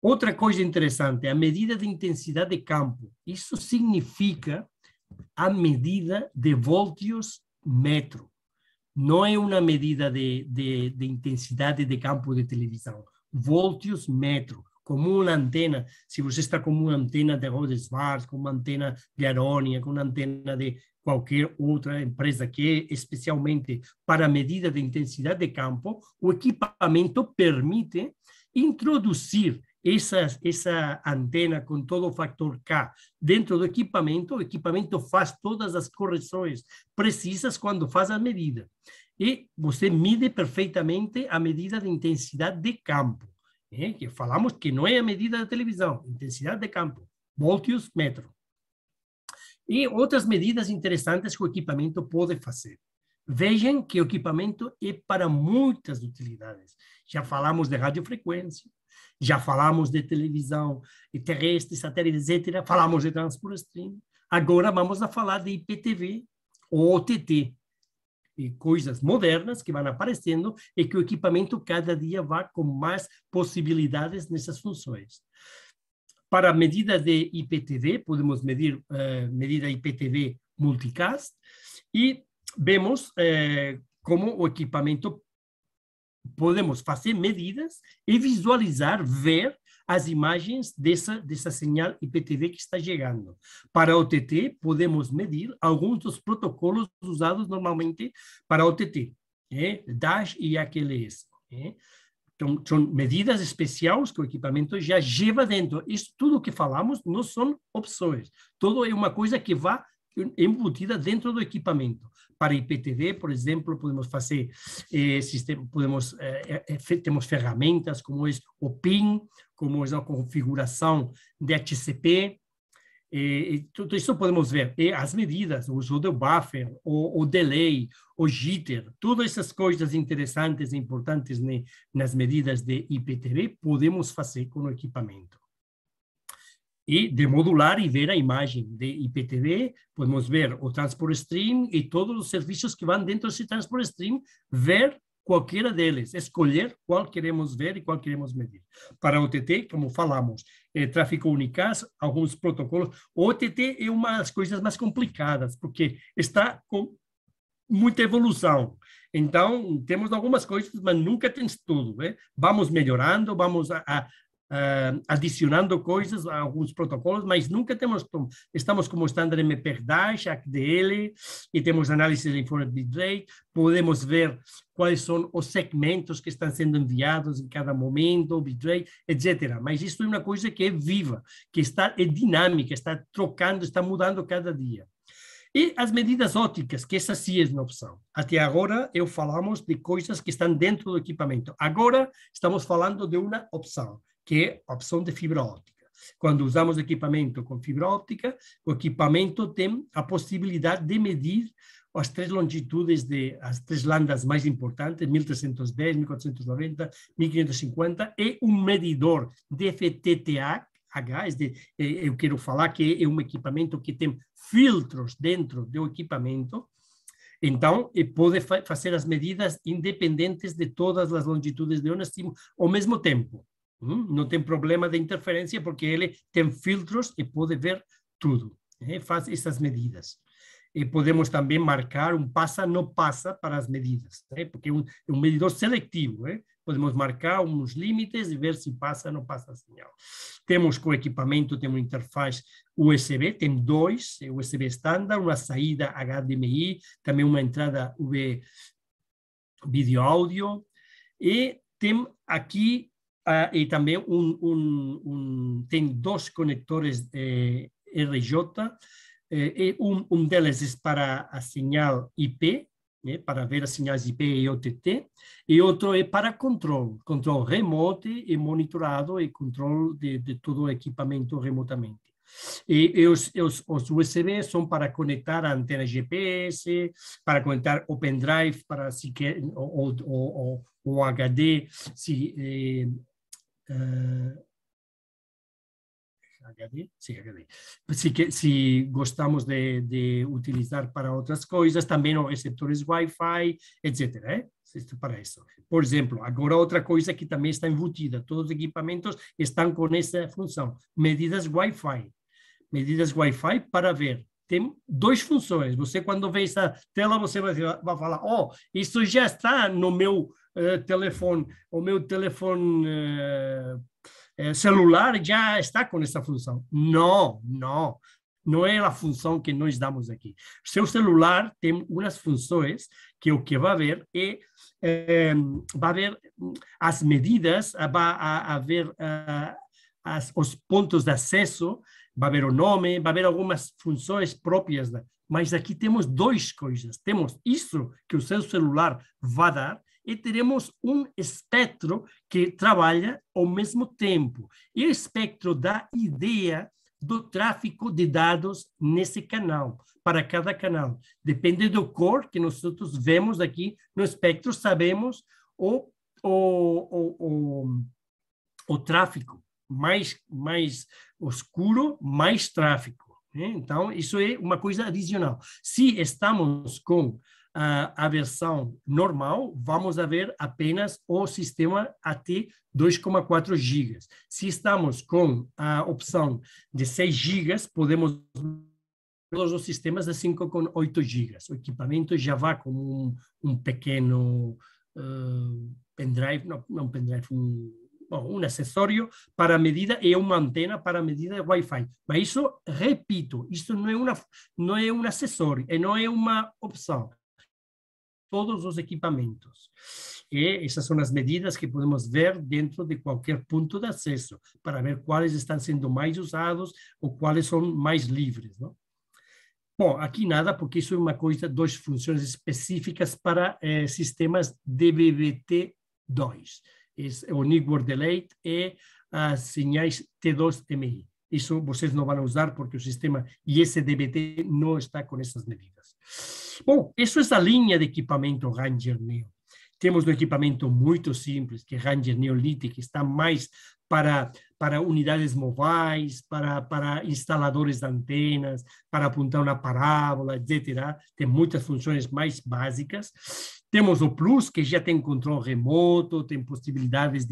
Outra coisa interessante, a medida de intensidade de campo. Isso significa a medida de voltios metro. Não é uma medida de intensidade de campo de televisão. Voltios metro, como uma antena. Se você está com uma antena de Rode Schwarz, com uma antena de Aronia, com uma antena de qualquer outra empresa que é especialmente para medida de intensidade de campo, o equipamento permite introduzir essa antena com todo o factor K dentro do equipamento, o equipamento faz todas as correções precisas quando faz a medida. E você mide perfeitamente a medida de intensidade de campo, que falamos que não é a medida da televisão, intensidade de campo, voltios metro. E outras medidas interessantes que o equipamento pode fazer. Vejam que o equipamento é para muitas utilidades. Já falamos de radiofrequência, já falamos de televisão terrestre, satélite, etc. Falamos de transport stream. Agora vamos a falar de IPTV ou OTT. E coisas modernas que vão aparecendo e que o equipamento cada dia vai com mais possibilidades nessas funções. Para a medida de IPTV, podemos medir medida IPTV multicast e vemos como o equipamento podemos fazer medidas e visualizar, ver as imagens dessa señal IPTV que está chegando. Para OTT, podemos medir alguns dos protocolos usados normalmente para OTT, DAS e AQLS. Então, são medidas especiais que o equipamento já leva dentro. Isso tudo que falamos não são opções. Tudo é uma coisa que vai embutida dentro do equipamento. Para IPTV, por exemplo, podemos fazer temos ferramentas como o PIN, como a configuração de HCP, tudo isso podemos ver. E as medidas, o uso do buffer, o delay, o jitter, todas essas coisas interessantes e importantes nas medidas de IPTV, podemos fazer com o equipamento. E demodular e ver a imagem de IPTV, podemos ver o Transport Stream e todos os serviços que vão dentro desse Transport Stream, ver qualquer deles, escolher qual queremos ver e qual queremos medir. Para o OTT, como falamos, tráfego unicast, alguns protocolos. O OTT é uma das coisas mais complicadas, porque está com muita evolução. Então, temos algumas coisas, mas nunca temos tudo. Vamos melhorando, vamos adicionando coisas a alguns protocolos, mas nunca estamos como standard MPEG-DASH, HDL, e temos análise de informe bitrate, podemos ver quais são os segmentos que estão sendo enviados em cada momento, bitrate, etc. Mas isso é uma coisa que é viva, que é dinâmica, está trocando, está mudando cada dia. E as medidas ópticas, que essa sim é uma opção. Até agora, falamos de coisas que estão dentro do equipamento. Agora, estamos falando de uma opção, que é a opção de fibra óptica. Quando usamos equipamento com fibra óptica, o equipamento tem a possibilidade de medir as três longitudes, as três lambdas mais importantes, 1310, 1490, 1550, e um medidor de FTTH, eu quero falar que é um equipamento que tem filtros dentro do equipamento, então pode fazer as medidas independentes de todas as longitudes de onda ao mesmo tempo. Não tem problema de interferência, porque ele tem filtros e pode ver tudo. Faz essas medidas. E podemos também marcar um passa-não passa para as medidas, porque é um medidor seletivo. Podemos marcar uns limites e ver se passa ou não passa a sinal. Temos com o equipamento, temos uma interface USB, tem dois, USB standard, uma saída HDMI, também uma entrada vídeo áudio, e tem aqui e também tem dois conectores RJ, e um deles é para a señal IP, para ver as señais IP e OTT, e outro é para controle remoto e monitorado e controle de todo o equipamento remotamente. E os USB são para conectar a antena GPS, para conectar o pendrive, para se quer, o HD, HD? Sim, HD. Se gostamos de utilizar para outras coisas, também os receptores Wi-Fi, etc. Para isso. Por exemplo, agora outra coisa que também está embutida, todos os equipamentos estão com essa função, medidas Wi-Fi. Medidas Wi-Fi para ver. Tem duas funções. Você, quando vê essa tela, você vai falar, isso já está no meu telefone, o meu telefone celular já está com essa função. Não é a função que nós damos aqui. Seu celular tem umas funções que o que vai ver vai ver as medidas, vai ver os pontos de acesso, vai ver o nome, vai ver algumas funções próprias. Mas aqui temos duas coisas. Temos isso que o seu celular vai dar, e teremos um espectro que trabalha ao mesmo tempo. E o espectro dá ideia do tráfego de dados nesse canal, para cada canal. Depende do cor que nós vemos aqui no espectro, sabemos o tráfego mais escuro, mais tráfego. Então, isso é uma coisa adicional. Se estamos com a versão normal, vamos ver apenas o sistema até 2,4 GB. Se estamos com a opção de 6 GB, podemos todos os sistemas de 5,8 GB. O equipamento já vai com um pequeno pendrive, não pendrive, um acessório para medida e uma antena para medida de Wi-Fi. Mas isso, repito, isso não é um acessório, não é uma opção. Todos os equipamentos. E essas são as medidas que podemos ver dentro de qualquer ponto de acesso, para ver quais estão sendo mais usados ou quais são mais livres, não? Bom, aqui nada, porque isso é uma coisa, duas funções específicas para sistemas DVB-T2. O Network Delay e as sinais T2MI. Isso vocês não vão usar porque o sistema ISDBT não está com essas medidas. Bom, isso é a linha de equipamento Ranger Neo. Temos um equipamento muito simples, que é Ranger Neo Lite, que está mais para unidades móveis, para instaladores de antenas, para apontar uma parábola, etc. Tem muitas funções mais básicas. Temos o Plus, que já tem controle remoto, tem possibilidades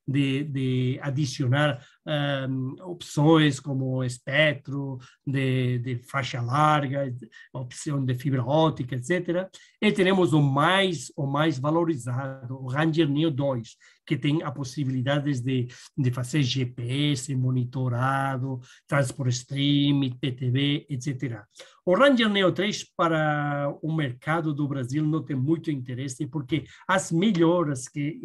de adicionar opções como espectro, de faixa larga, opção de fibra óptica, etc. E temos o mais valorizado, o Ranger Neo 2, que tem a possibilidade de fazer GPS, monitorado, transport stream, PTV, etc. O Ranger Neo 3 para o mercado do Brasil não tem muito interesse, porque as melhoras que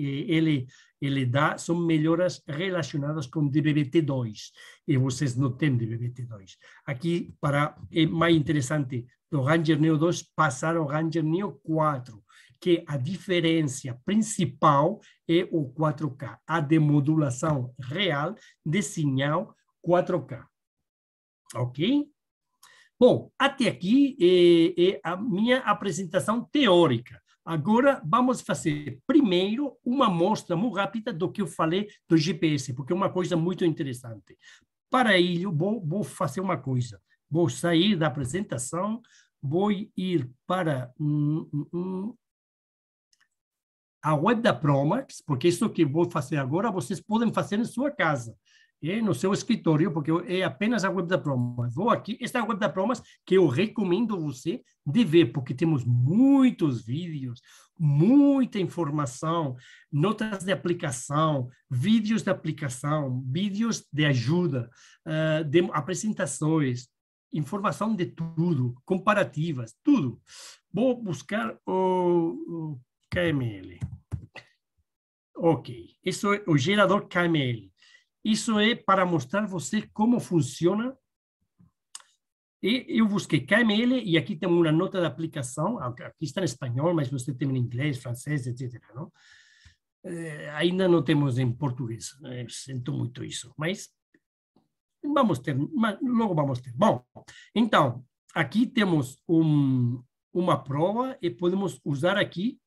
ele dá são melhoras relacionadas com DVB-T2, e vocês não têm DVB-T2. Aqui, é mais interessante do Ranger Neo 2 passar ao Ranger Neo 4, que a diferença principal é o 4K, a demodulação real de sinal 4K. Ok? Bom, até aqui é a minha apresentação teórica. Agora, vamos fazer primeiro uma amostra muito rápida do que eu falei do GPS, porque é uma coisa muito interessante. Para isso, vou fazer uma coisa. Vou sair da apresentação, vou ir para a web da Promax, porque isso que vou fazer agora, vocês podem fazer em sua casa, no seu escritório, porque é apenas a web da Promax. Vou aqui, esta é a web da Promax que eu recomendo você de ver, porque temos muitos vídeos, muita informação, notas de aplicação, vídeos de aplicação, vídeos de ajuda, de apresentações, informação de tudo, comparativas, tudo. Vou buscar o KML. Ok, isso é o gerador KML. Isso é para mostrar você como funciona. E eu busquei KML e aqui tem uma nota de aplicação. Aqui está em espanhol, mas você tem em inglês, francês, etc. Não? Ainda não temos em português. Sinto muito isso, mas vamos ter, logo vamos ter. Bom, então, aqui temos uma prova e podemos usar aqui.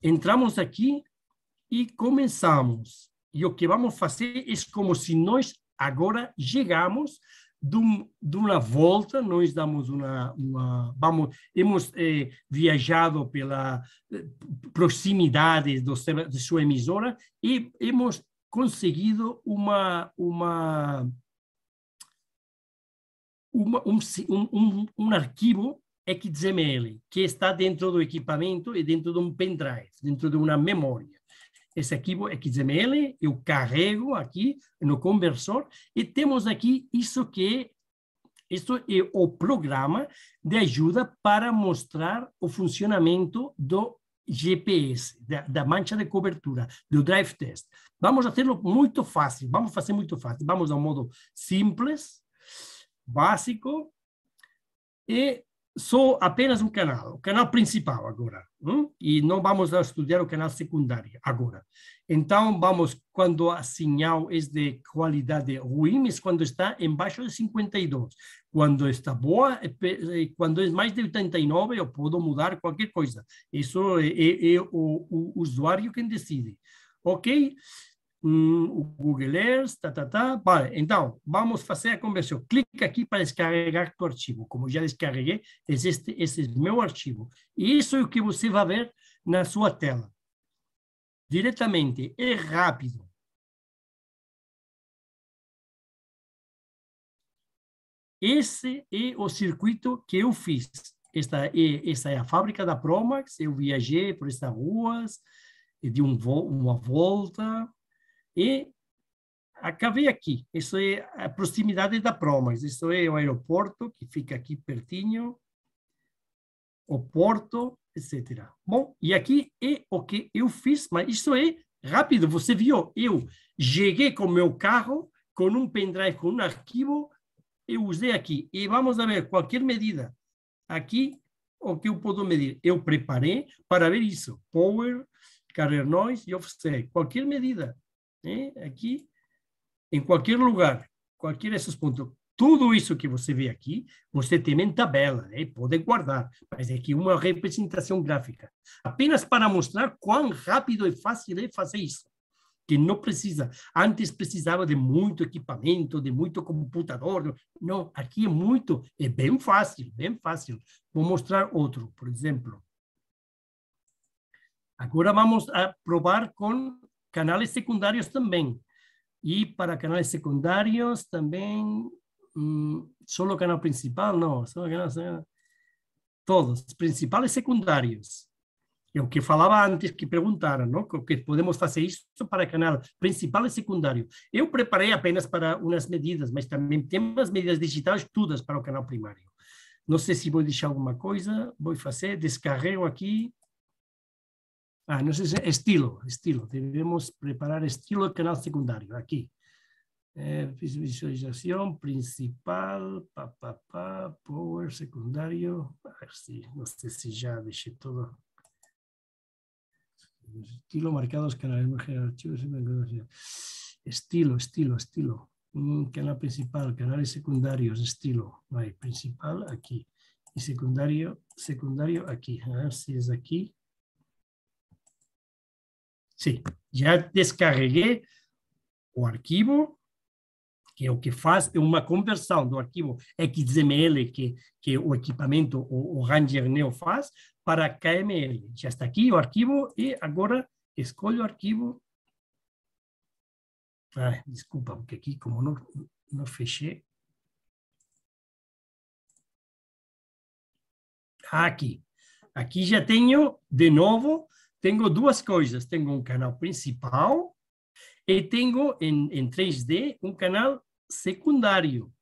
Entramos aqui e começamos. E o que vamos fazer é como se nós agora chegamos de uma volta, nós damos hemos viajado pela proximidade de sua emissora e hemos conseguido um arquivo XML, que está dentro do equipamento e dentro de um pendrive, dentro de uma memória. Esse arquivo XML eu carrego aqui no conversor e temos aqui isso é o programa de ajuda para mostrar o funcionamento do GPS, da mancha de cobertura, do drive test. Vamos fazê-lo muito fácil, vamos ao modo simples, básico, e só apenas um canal, o canal principal agora, e não vamos estudar o canal secundário agora. Então, quando a sinal é de qualidade ruim, é quando está embaixo de 52. Quando está boa, quando é mais de 89, eu posso mudar qualquer coisa. Isso é o usuário quem decide. Ok? O Google Earth, Vale, então, vamos fazer a conversão. Clica aqui para descarregar o arquivo. Como já descarreguei, esse é meu arquivo. E isso é o que você vai ver na sua tela. Diretamente, é rápido. Esse é o circuito que eu fiz. Esta é a fábrica da Promax. Eu viajei por estas ruas, dei uma volta. E acabei aqui. Isso é a proximidade da Promax. Isso é o aeroporto, que fica aqui pertinho, o porto, etc. Bom, e aqui é o que eu fiz, mas isso é rápido. Você viu, eu cheguei com meu carro, com um pendrive, com um arquivo, eu usei aqui. E vamos a ver qualquer medida. Aqui, o que eu posso medir? Eu preparei para ver isso. Power, carrier noise e offset. Qualquer medida. Aqui, em qualquer lugar, qualquer desses pontos. Tudo isso que você vê aqui, você tem em tabela, pode guardar, mas é aqui uma representação gráfica. Apenas para mostrar quão rápido e fácil é fazer isso. Que não precisa, antes precisava de muito equipamento, de muito computador. Não, aqui é bem fácil, bem fácil. Vou mostrar outro, por exemplo. Agora vamos a provar com canais secundários também. E para canais secundários também, só o canal principal, não, só o canal, todos, principais e secundários. É o que falava antes, que perguntaram, não? Que podemos fazer isso para canal principal e secundário. Eu preparei apenas para umas medidas, mas também temos medidas digitais todas para o canal primário. Não sei se vou deixar alguma coisa, vou fazer, descarrego aqui. Não sei se é estilo. Devemos preparar estilo de canal secundário, aqui. Visualização principal, power secundário. Não sei se já deixei tudo. Estilo marcado los canales archivos. Estilo. Canal principal, canales secundarios, estilo. Principal aquí. Y secundario aquí. A ver si es aquí. Sí, ya descarregué o arquivo, que o que faz é uma conversão do arquivo XML que o equipamento, o Ranger Neo faz, para KML. Já está aqui o arquivo e agora escolho o arquivo. Desculpa, porque aqui, como não fechei. Aqui já tenho, de novo, tenho duas coisas. Tenho um canal principal e tenho em 3D um canal secundário.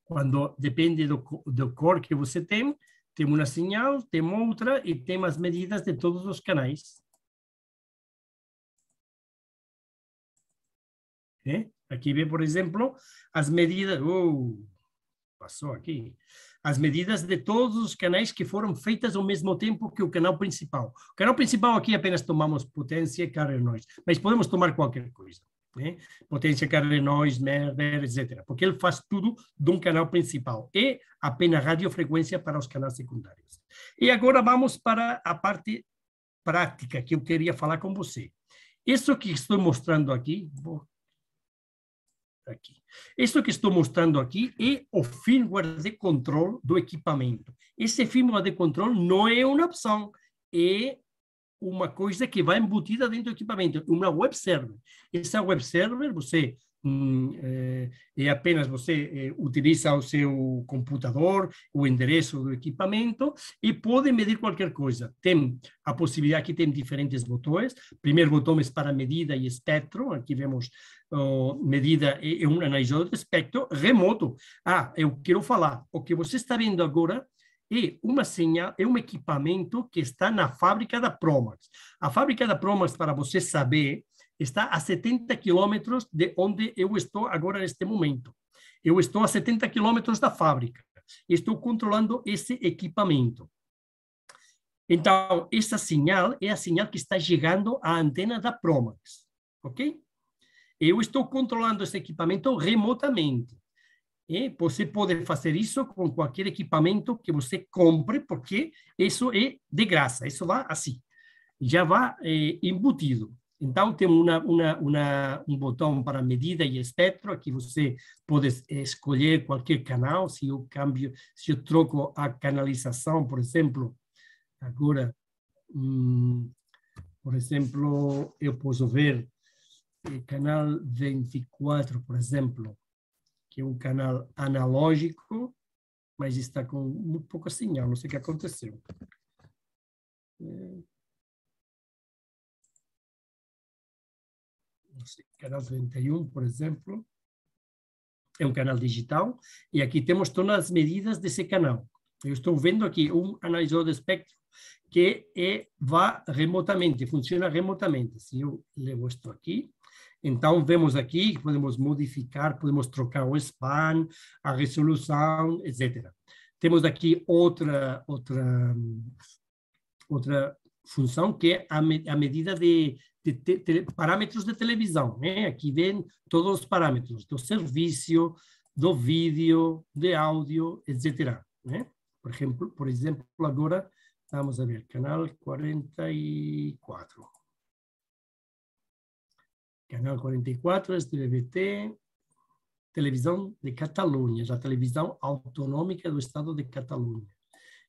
Quando depende do core que você tem uma señal, tem outra e tem as medidas de todos os canais. Aqui vê, por exemplo, as medidas... passou aqui. As medidas de todos os canais que foram feitas ao mesmo tempo que o canal principal. O canal principal aqui apenas tomamos potência, carrier noise, mas podemos tomar qualquer coisa. Potência, carrier noise, merder, etc. Porque ele faz tudo de um canal principal. E apenas radiofrequência para os canais secundários. E agora vamos para a parte prática que eu queria falar com você. Isso que estou mostrando aqui... Isso que estou mostrando aqui é o firmware de controle do equipamento. Esse firmware de controle não é uma opção, é uma coisa que vai embutida dentro do equipamento, uma web server. Essa web server, você apenas você utiliza o seu computador, o endereço do equipamento e pode medir qualquer coisa. Tem a possibilidade que tem diferentes botões. Primeiro botão é para medida e espectro. Aqui vemos medida e um analisador de espectro remoto. Eu quero falar. O que você está vendo agora é uma señal, é um equipamento que está na fábrica da Promax. A fábrica da Promax, para você saber, está a 70 quilômetros de onde eu estou agora neste momento. Eu estou a 70 quilômetros da fábrica. Estou controlando esse equipamento. Então, essa señal é a señal que está chegando à antena da Promax. Ok? Eu estou controlando esse equipamento remotamente. E você pode fazer isso com qualquer equipamento que você compre, porque isso é de graça. Isso vai assim. Já vai embutido. Então, tem um botão para medida e espectro. Aqui você pode escolher qualquer canal. Se eu troco a canalização, por exemplo, agora, por exemplo, eu posso ver o canal 24, por exemplo, que é um canal analógico, mas está com muito pouca señal, não sei o que aconteceu. Não sei, canal 31, por exemplo, é um canal digital, e aqui temos todas as medidas desse canal. Eu estou vendo aqui um analisador de espectro que vai remotamente, funciona remotamente. Se eu levo isto aqui, então vemos aqui que podemos modificar, podemos trocar o span, a resolução, etc. Temos aqui outra função que é a medida de parâmetros de televisão, né? Aqui vem todos os parâmetros do serviço, do vídeo, de áudio, etc. Né? Por exemplo, agora, vamos a ver, canal 44. Canal 44, STVT, televisão de Catalunha, a televisão autonômica do Estado de Catalunha.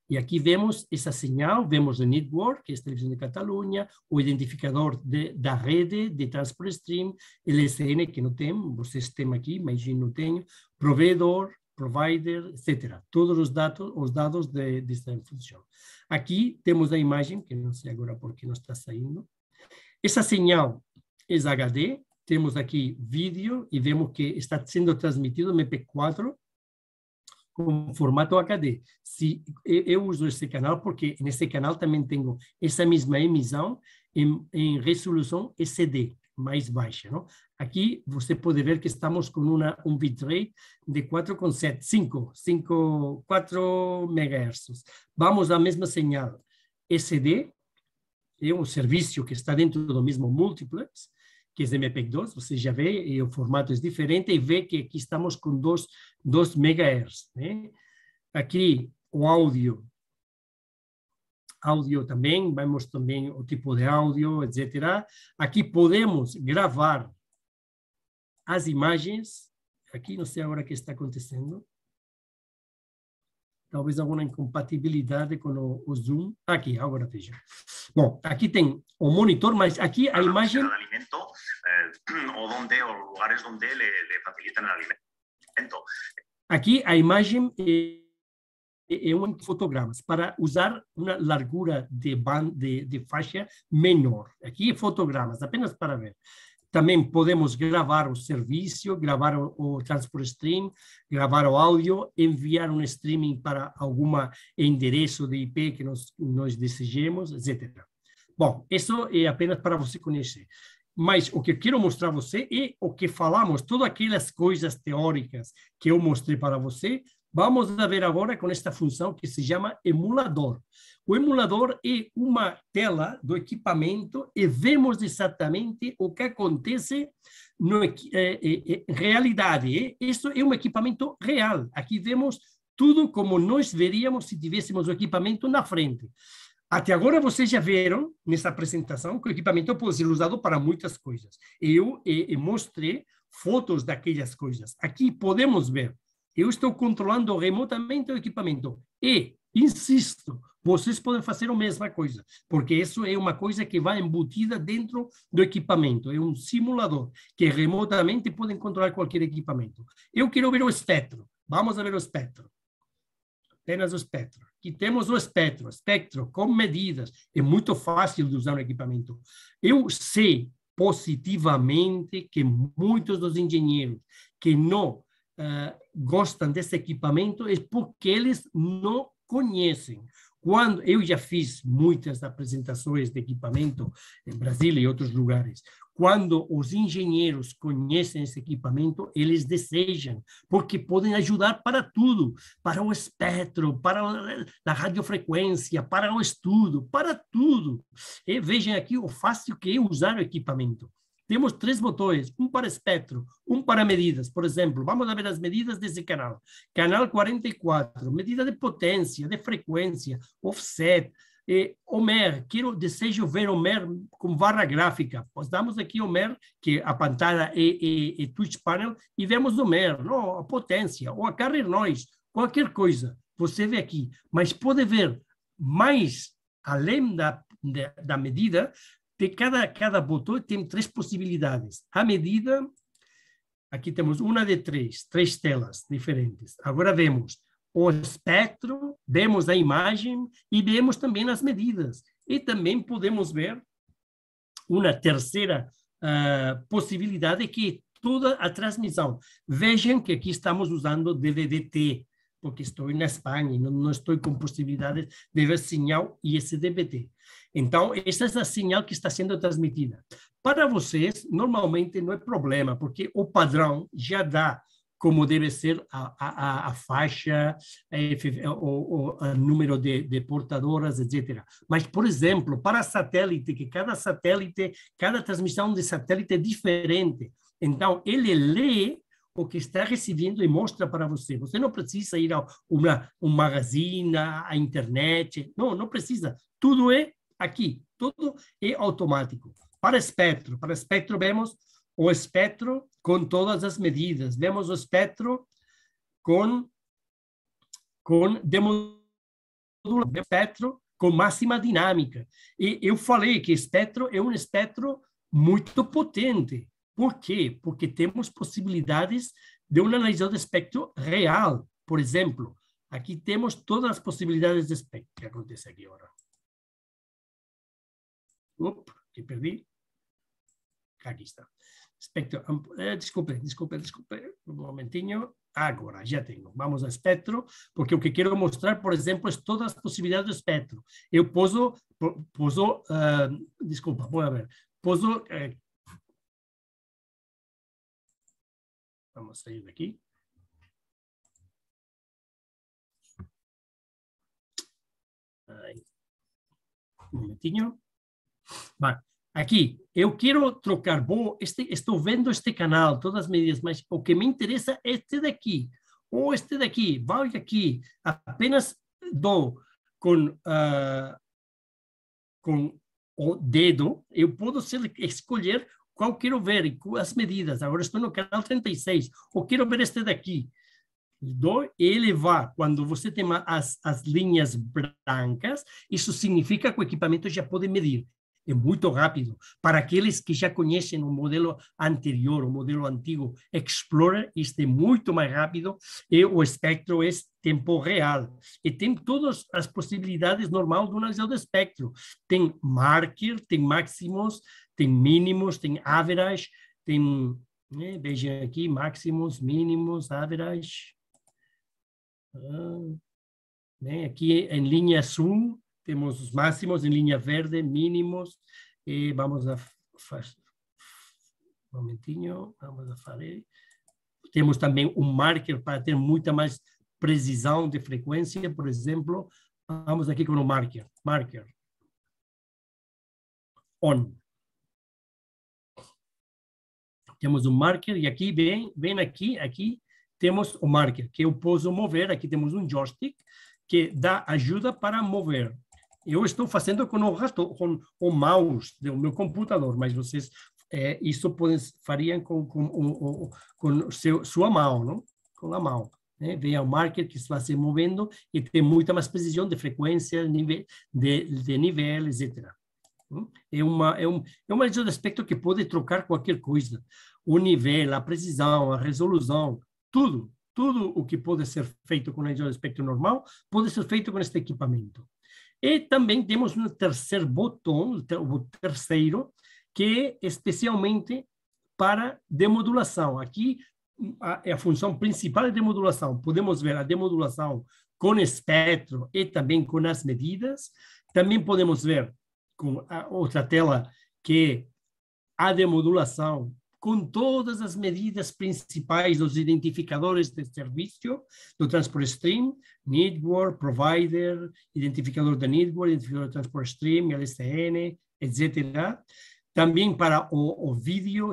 E aqui vemos essa señal, vemos o network, que é a televisão de Catalunha, o identificador da rede de Transport Stream, LSN, que não tem, vocês têm aqui, mas eu não tenho, provedor, provider, etc. Todos os dados desta função. Aqui temos a imagem, que não sei agora por que não está saindo. Essa señal é HD, temos aqui vídeo e vemos que está sendo transmitido MP4 com formato HD. Eu uso esse canal porque nesse canal também tenho essa mesma emissão em resolução SD, mais baixa. Não? Aqui você pode ver que estamos com um bitrate de 4 MHz. Vamos à mesma señal SD, é um serviço que está dentro do mesmo multiplex, que é MP2, você já vê, e o formato é diferente, e vê que aqui estamos com 2 MHz. Né? Aqui o áudio também, vemos também o tipo de áudio, etc. Aqui podemos gravar as imagens, aqui não sei agora o que está acontecendo, talvez alguma incompatibilidade com o Zoom. Aqui, agora veja. Bom, aqui tem o monitor, mas aqui a imagem... alimento, ou lugares onde le facilitan el alimento. Aqui a imagem é um fotogramas para usar uma largura de faixa menor. Aqui é fotogramas, apenas para ver. Também podemos gravar o serviço, gravar o Transport Stream, gravar o áudio, enviar um streaming para algum endereço de IP que nós desejemos, etc. Bom, isso é apenas para você conhecer. Mas o que eu quero mostrar a você é o que falamos, todas aquelas coisas teóricas que eu mostrei para você, vamos a ver agora com esta função que se chama emulador. O emulador é uma tela do equipamento e vemos exatamente o que acontece em realidade. Isso é um equipamento real. Aqui vemos tudo como nós veríamos se tivéssemos o equipamento na frente. Até agora vocês já viram nessa apresentação que o equipamento pode ser usado para muitas coisas. Eu mostrei fotos daquelas coisas. Aqui podemos ver. Eu estou controlando remotamente o equipamento. E, insisto, vocês podem fazer a mesma coisa, porque isso é uma coisa que vai embutida dentro do equipamento. É um simulador que remotamente podem controlar qualquer equipamento. Eu quero ver o espectro. Vamos a ver o espectro. Apenas o espectro. Aqui temos o espectro com medidas. É muito fácil de usar o equipamento. Eu sei positivamente que muitos dos engenheiros que não gostam desse equipamento é porque eles não conhecem. Quando eu já fiz muitas apresentações de equipamento em Brasília e outros lugares, quando os engenheiros conhecem esse equipamento, eles desejam, porque podem ajudar para tudo, para o espectro, para a radiofrequência, para o estudo, para tudo. E vejam aqui o fácil que é usar o equipamento. Temos 3 botões, um para espectro, um para medidas. Por exemplo, vamos ver as medidas desse canal. Canal 44, medida de potência, de frequência, offset, Omer, desejo ver Omer com barra gráfica. Nós damos aqui Omer, que a pantalla é touch panel, e vemos Omer, não, a potência, ou a carrier noise, qualquer coisa. Você vê aqui, mas pode ver mais, além da medida, de cada botão tem 3 possibilidades. A medida, aqui temos uma de 3 telas diferentes. Agora vemos o espectro, vemos a imagem e vemos também as medidas. E também podemos ver uma terceira possibilidade, que é toda a transmissão. Vejam que aqui estamos usando DVB-T, porque estou na Espanha e não estou com possibilidade de ver sinal ISDBT. Então, essa é a sinal que está sendo transmitida. Para vocês, normalmente não é problema, porque o padrão já dá como deve ser a faixa, o número de portadoras, etc. Mas, por exemplo, para satélite, que cada transmissão de satélite é diferente. Então, ele lê o que está recebendo e mostra para você. Você não precisa ir a um magazine, à internet. Não precisa. Tudo é aqui. Tudo é automático. Para espectro vemos o espectro com todas as medidas. Vemos o espectro com espectro com máxima dinâmica. E eu falei que espectro é um espectro muito potente. Por quê? Porque temos possibilidades de um analisador de espectro real. Por exemplo, aqui temos todas as possibilidades de espectro. O que acontece aqui agora? Opa, que perdi. Aqui está. Espectro, desculpe, um momentinho. Agora, já tenho. Vamos ao espectro, porque o que quero mostrar, por exemplo, é todas as possibilidades do espectro. Eu posso desculpa, vou ver. Vamos sair daqui. Aí. Um momentinho. Bom, aqui, eu quero trocar. Estou vendo este canal, todas as medidas, mas o que me interessa é este daqui. Ou este daqui. Vai aqui. Apenas dou com o dedo, eu posso escolher qual quero ver, as medidas. Agora estou no canal 36, ou quero ver este daqui. Ele vai, quando você tem as linhas brancas, isso significa que o equipamento já pode medir. É muito rápido. Para aqueles que já conhecem o modelo anterior, o modelo antigo Explorer, isto é muito mais rápido, e o espectro é tempo real. E tem todas as possibilidades normais do analisador de espectro. Tem marker, tem máximos, tem mínimos, tem average, tem, vejam aqui, máximos, mínimos, average. Aqui em linha azul, temos os máximos, em linha verde, mínimos, e vamos a fazer, um momentinho, vamos a fazer. Temos também um marker para ter muita mais precisão de frequência, por exemplo, vamos aqui com o marker, on. Temos um marker, e aqui, bem aqui temos o marker, que eu posso mover, aqui temos um joystick, que dá ajuda para mover. Eu estou fazendo com o mouse do meu computador, mas vocês isso fariam com sua mão, não? Com a mão. Vem o marker que está se movendo e tem muita mais precisão de frequência, de nível, etc. É um analisador de espectro que pode trocar qualquer coisa. O nível, a precisão, a resolução, tudo o que pode ser feito com o analisador de espectro normal pode ser feito com este equipamento. E também temos um terceiro botão, o terceiro, que é especialmente para demodulação. Aqui é a função principal de demodulação. Podemos ver a demodulação com espectro e também com as medidas. Também podemos ver com a outra tela que é a demodulação com todas as medidas principais dos identificadores de serviço do Transport Stream, Network, Provider, identificador da Network, identificador do Transport Stream, LSN, etc. Também para o vídeo,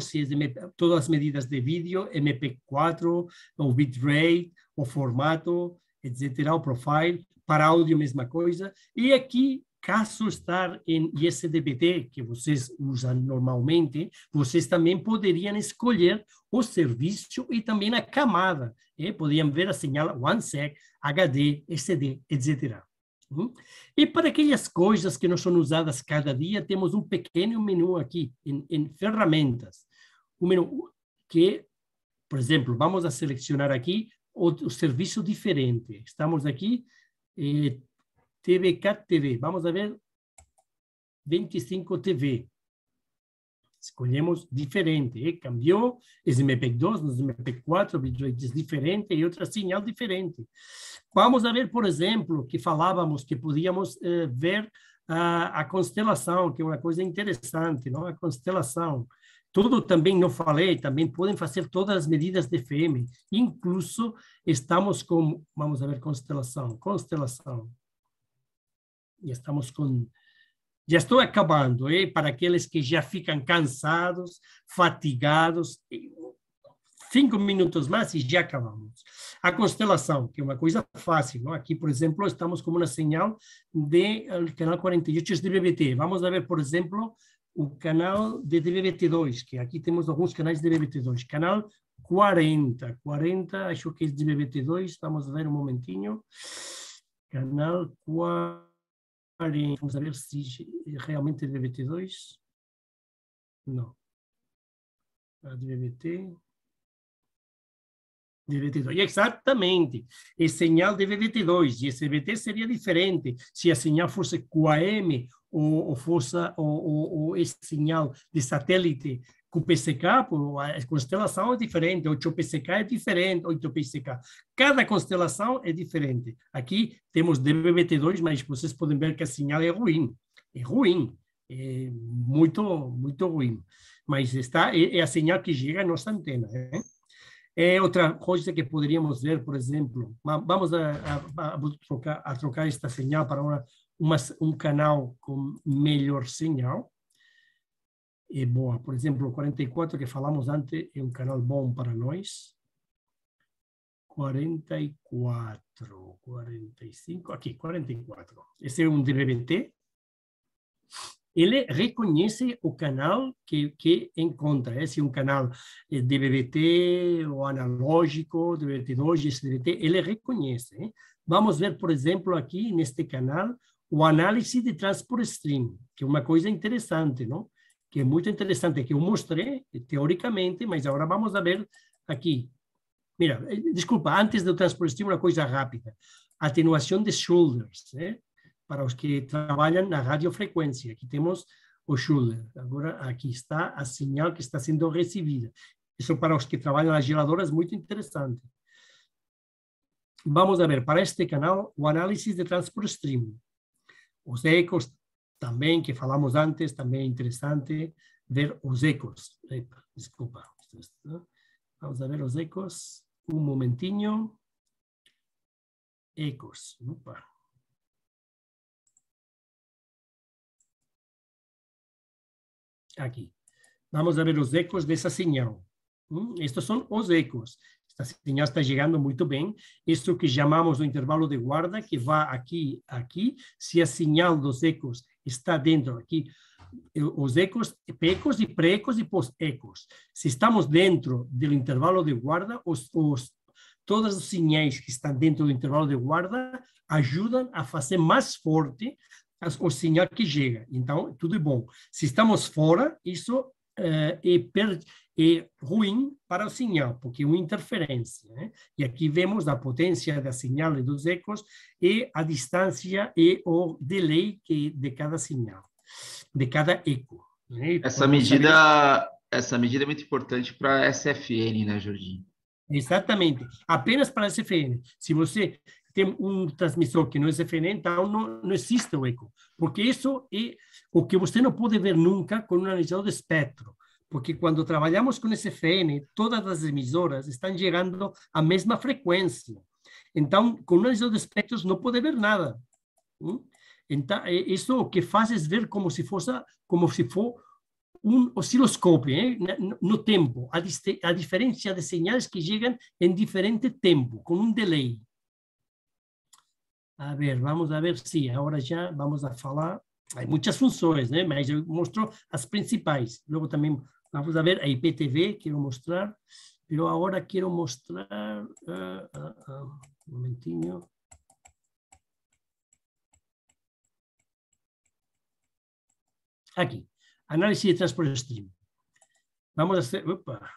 todas as medidas de vídeo, MP4, o bitrate, o formato, etc., o profile. Para áudio, mesma coisa. E aqui, caso estar em ISDBT, que vocês usam normalmente, vocês também poderiam escolher o serviço e também a camada. Poderiam ver a señal OneSec, HD, SD, etc. E para aquelas coisas que não são usadas cada dia, temos um pequeno menu aqui, em ferramentas. Um menu que, por exemplo, vamos a selecionar aqui o serviço diferente. Estamos aqui, TV Cat TV. Vamos a ver 25 TV. Escolhemos diferente, cambiou MP2, nos MP4, vídeos diferente e outra señal diferente. Vamos a ver, por exemplo, que falávamos que podíamos ver a constelação, que é uma coisa interessante, não? A constelação. Tudo também não falei, também podem fazer todas as medidas de FM. Incluso estamos com, vamos a ver, constelação. E estamos com... Já estou acabando, para aqueles que já ficam cansados, fatigados. 5 minutos mais e já acabamos. A constelação, que é uma coisa fácil, não? Aqui, por exemplo, estamos com uma señal do canal 48 de DVB-T. Vamos ver, por exemplo, o canal de DVB-T2, que aqui temos alguns canais de DVB-T2. Canal 40, acho que é de DVB-T2. Vamos ver um momentinho. Canal 40. Vamos ver se realmente é DVB-T2. Não. A DVB-T. DVB-T2. Exatamente. É señal de DVB-T2. E esse DVB-T seria diferente se a señal fosse QAM ou fosse esse señal de satélite com PCK, a constelação é diferente, 8PCK é diferente, 8PCK. Cada constelação é diferente. Aqui temos DVB-T2, mas vocês podem ver que a señal é ruim. É ruim. É muito, muito ruim. Mas é a señal que chega à nossa antena. É outra coisa que poderíamos ver, por exemplo, vamos a trocar esta señal para um canal com melhor señal. É boa. Por exemplo, o 44 que falamos antes é um canal bom para nós. 44, 45, aqui, 44. Esse é um DVB-T. Ele reconhece o canal que encontra. Esse é um canal DVB-T ou analógico, DVB-T2, esse DVB-T, ele reconhece. Vamos ver, por exemplo, aqui neste canal, o análise de transport stream, que é uma coisa interessante, não? Que é muito interessante, que eu mostrei teoricamente, mas agora vamos a ver aqui. Mira, desculpa, antes do transport stream, uma coisa rápida. Atenuação de shoulders, para os que trabalham na radiofrequência. Aqui temos o shoulder. Agora, aqui está a señal que está sendo recebida. Isso para os que trabalham nas geladoras é muito interessante. Vamos a ver, para este canal, o análise de transport stream. Os ecos também, que falamos antes, também é interessante ver os ecos. Epa, desculpa. Vamos a ver os ecos. Um momentinho. Ecos. Opa. Aqui. Vamos a ver os ecos dessa señal. Estes são os ecos. Esta señal está chegando muito bem. Isso que chamamos o intervalo de guarda, que vai aqui, aqui. Se a señal dos ecos está dentro aqui, os ecos, ecos e pré-ecos e pós-ecos. Se estamos dentro do intervalo de guarda, todas as señais que estão dentro do intervalo de guarda ajudam a fazer mais forte o sinal que chega. Então, tudo é bom. Se estamos fora, isso é ruim para o sinal, porque é uma interferência. E aqui vemos a potência da señal e dos ecos e a distância e o delay de cada sinal, de cada eco. Essa medida é muito importante para a SFN, né, Jorginho? Exatamente. Apenas para a SFN. Se você tem um transmissor que não é SFN, então não existe o eco. Porque isso é o que você não pode ver nunca com um analisador de espectro. Porque quando trabalhamos com SFN, todas as emissoras estão gerando a mesma frequência. Então, com um analisador de espectros, não pode ver nada. Então, isso o que faz é ver como se for um osciloscópio, no tempo. A diferença de señales que chegam em diferente tempo, com um delay. A ver, vamos a ver se agora já vamos a falar. Há muitas funções, mas eu mostro as principais. Logo também vamos a ver a IPTV, quero mostrar. Mas agora quero mostrar... um momentinho. Aqui. Análise de transport stream. Vamos a hacer... Opa.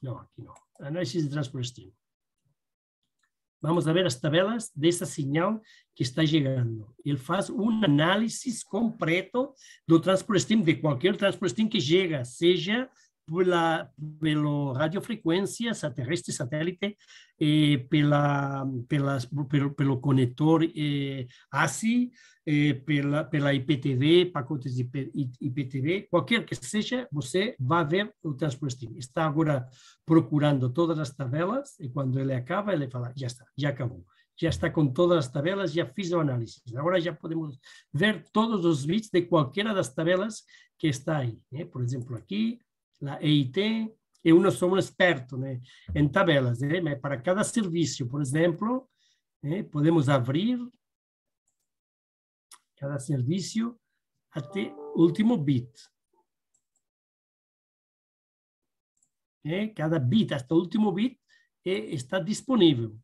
No, aquí no. Análisis de transport stream. Vamos ver as tabelas dessa señal que está chegando. Ele faz análise completo do transport stream, de qualquer transport stream que chega, seja pela radiofrequência terrestre, satélite, pelo conector ASI, pela IPTV, pacotes IPTV, qualquer que seja, você vai ver o transport stream. Está agora procurando todas as tabelas e quando ele acaba, ele fala, já está, já acabou. Já está com todas as tabelas, já fiz o análise. Agora já podemos ver todos os bits de qualquer das tabelas que está aí. Por exemplo, aqui, a EIT, eu não sou um experto em tabelas, mas para cada serviço, por exemplo, podemos abrir cada serviço até o último bit. Cada bit, até o último bit, está disponível.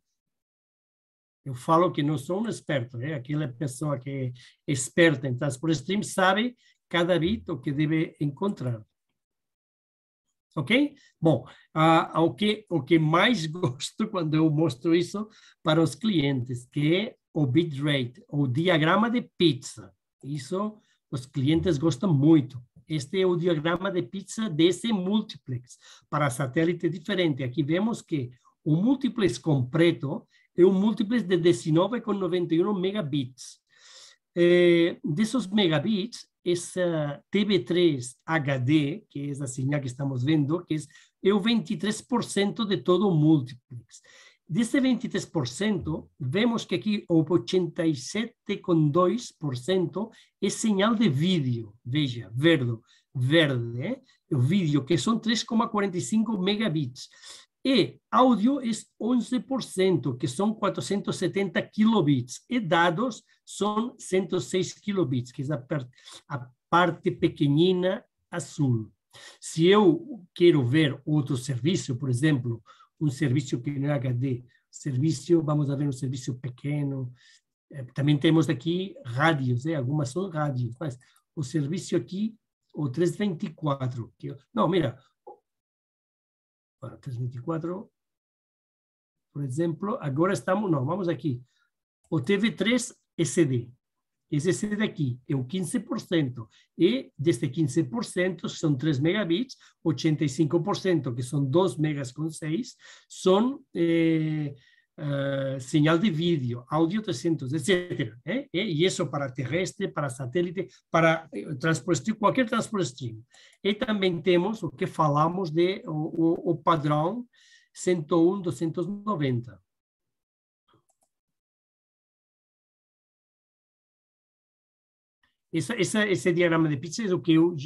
Eu falo que não sou um experto, aquela pessoa que é experta em transport stream sabe cada bit o que deve encontrar. Ok? Bom, o que mais gosto quando eu mostro isso para os clientes, que é o bitrate, o diagrama de pizza. Isso os clientes gostam muito. Este é o diagrama de pizza desse multiplex para satélite diferente. Aqui vemos que o multiplex completo é um multiplex de 19,91 megabits. Desses megabits, essa TV3 HD, que é a señal que estamos vendo, que é o 23% de todo o multiplex. Desse 23%, vemos que aqui o 87,2% é señal de vídeo. Veja, verde, o vídeo, que são 3,45 megabits. E áudio é 11%, que são 470 kilobits. E dados são 106 kilobits, que é a parte pequenina azul. Se eu quero ver outro serviço, por exemplo, um serviço que não é HD, vamos ver um serviço pequeno. Também temos aqui rádios, algumas são rádios, mas o serviço aqui, o 324, não, mira, 324, por exemplo, agora estamos, não, vamos aqui, o TV3 SD, esse daqui é o 15%, e deste 15% são 3 megabits, 85%, que são 2 megas com 6, são señal de vídeo, áudio 300, etc. E isso para terrestre, para satélite, para transport stream, qualquer transport stream. E também temos o que falamos de o padrão 101.290. Esse diagrama de pizza é o que eu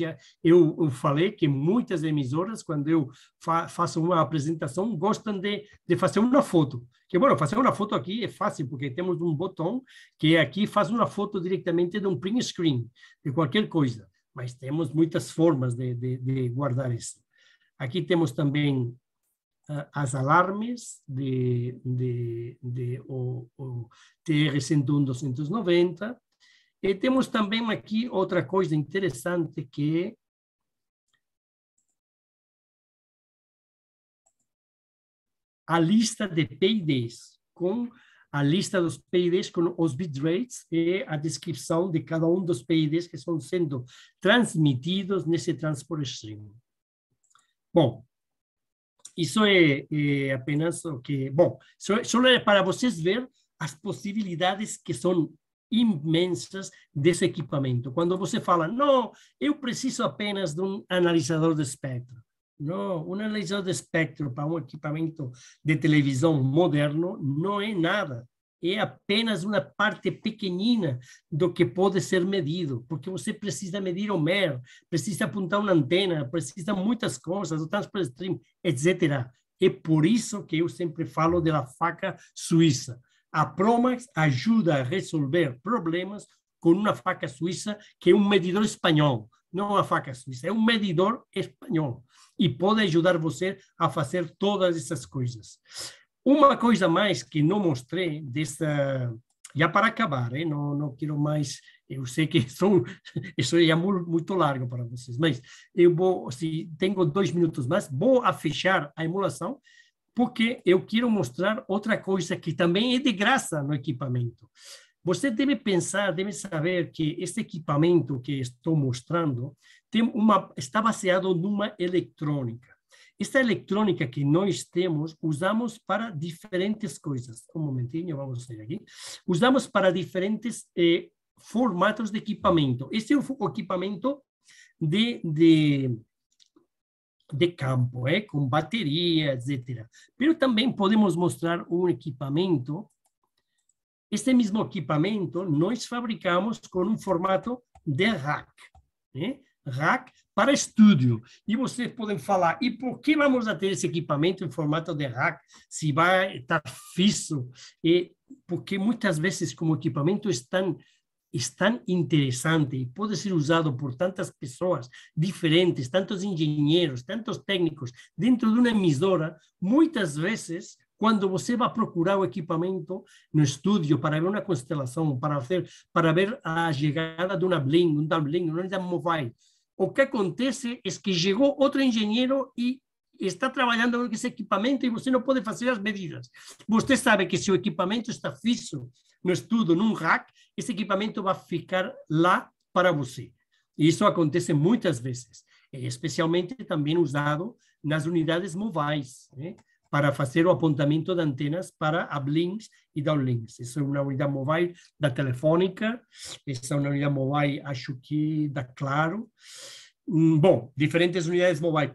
falei, que muitas emissoras, quando eu faço uma apresentação, gostam de fazer uma foto. Que, bom, fazer uma foto aqui é fácil, porque temos um botão que aqui faz uma foto diretamente de um print screen, de qualquer coisa. Mas temos muitas formas de guardar isso. Aqui temos também as alarmes o TR-101.290. E temos também aqui outra coisa interessante, que é a lista de PIDs, com a lista dos PIDs, com os bitrates e a descrição de cada um dos PIDs que estão sendo transmitidos nesse transport stream. Bom, isso é apenas o que... Bom, só é para vocês ver as possibilidades que são imensas desse equipamento. Quando você fala, não, eu preciso apenas de um analisador de espectro. Não, um analisador de espectro para um equipamento de televisão moderno não é nada. É apenas uma parte pequenina do que pode ser medido, porque você precisa medir o MER, precisa apontar uma antena, precisa muitas coisas, o transport stream, etc. É por isso que eu sempre falo da faca suíça. A Promax ajuda a resolver problemas com uma faca suíça que é um medidor espanhol, não uma faca suíça, é um medidor espanhol e pode ajudar você a fazer todas essas coisas. Uma coisa mais que não mostrei dessa, já para acabar, não quero mais, eu sei que isso é muito largo para vocês, mas eu vou, se tenho 2 minutos mais, vou a fechar a emulação. porque eu quero mostrar outra coisa que também é de graça no equipamento. Você deve pensar, deve saber que este equipamento que estou mostrando está baseado numa eletrônica. Esta eletrônica que nós temos, usamos para diferentes coisas. Um momentinho, vamos sair aqui. Usamos para diferentes formatos de equipamento. Este é o equipamento de campo, com bateria, etc. Mas também podemos mostrar um equipamento. Este mesmo equipamento nós fabricamos com um formato de rack. Rack para estúdio. E vocês podem falar, e por que vamos a ter esse equipamento em formato de rack se vai estar fixo? Porque muitas vezes, como o equipamento é tão interessante e pode ser usado por tantas pessoas diferentes, tantos engenheiros, tantos técnicos, dentro de uma emissora, muitas vezes, quando você vai procurar o equipamento no estúdio para ver uma constelação, para ver a chegada de uma bling, um doubling, uma unidade mobile, o que acontece é que chegou outro engenheiro e está trabalhando com esse equipamento e você não pode fazer as medidas. Você sabe que se o equipamento está fixo no estudo, num rack, esse equipamento vai ficar lá para você. E isso acontece muitas vezes, especialmente também usado nas unidades móveis, para fazer o apontamento de antenas para uplinks e downlinks. Essa é uma unidade móvel da Telefônica, essa é uma unidade móvel, acho que da Claro. Bom, diferentes unidades móveis,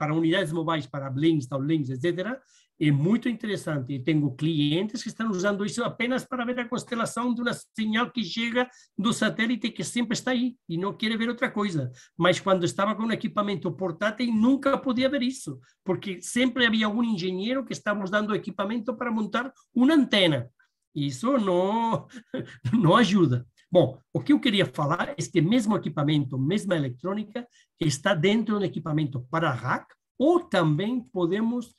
para uplinks, downlinks, etc. É muito interessante. E tenho clientes que estão usando isso apenas para ver a constelação de uma señal que chega do satélite que sempre está aí e não quer ver outra coisa. Mas quando estava com um equipamento portátil, nunca podia ver isso, porque sempre havia um engenheiro que estava usando o equipamento para montar uma antena. Isso não ajuda. Bom, o que eu queria falar é que mesmo equipamento, mesma eletrônica, está dentro do equipamento para rack, ou também podemos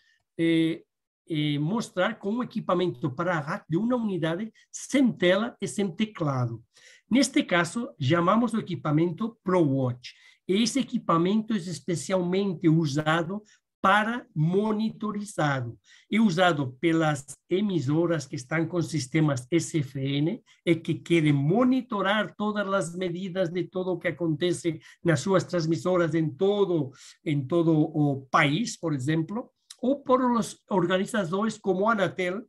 mostrar com um equipamento para rack de uma unidade sem tela e sem teclado. Neste caso, chamamos o equipamento ProWatch. Esse equipamento é especialmente usado para monitorizado. É usado pelas emissoras que estão com sistemas SFN e que querem monitorar todas as medidas de tudo o que acontece nas suas transmissoras em todo o país, por exemplo, ou por os organizadores como a Anatel,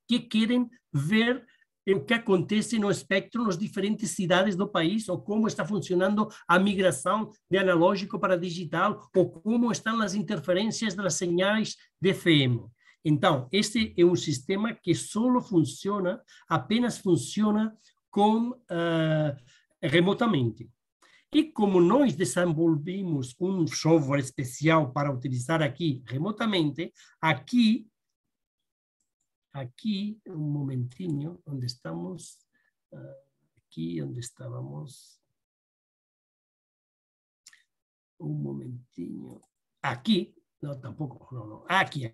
que querem ver o que acontece no espectro nas diferentes cidades do país, ou como está funcionando a migração de analógico para digital, ou como estão as interferências das señais de FM. Então, este é um sistema que apenas funciona remotamente. E como nós desenvolvimos um software especial para utilizar aqui remotamente, aqui, um momentinho, onde estamos, aqui onde estávamos, um momentinho, aqui, não, tampouco, não, aqui,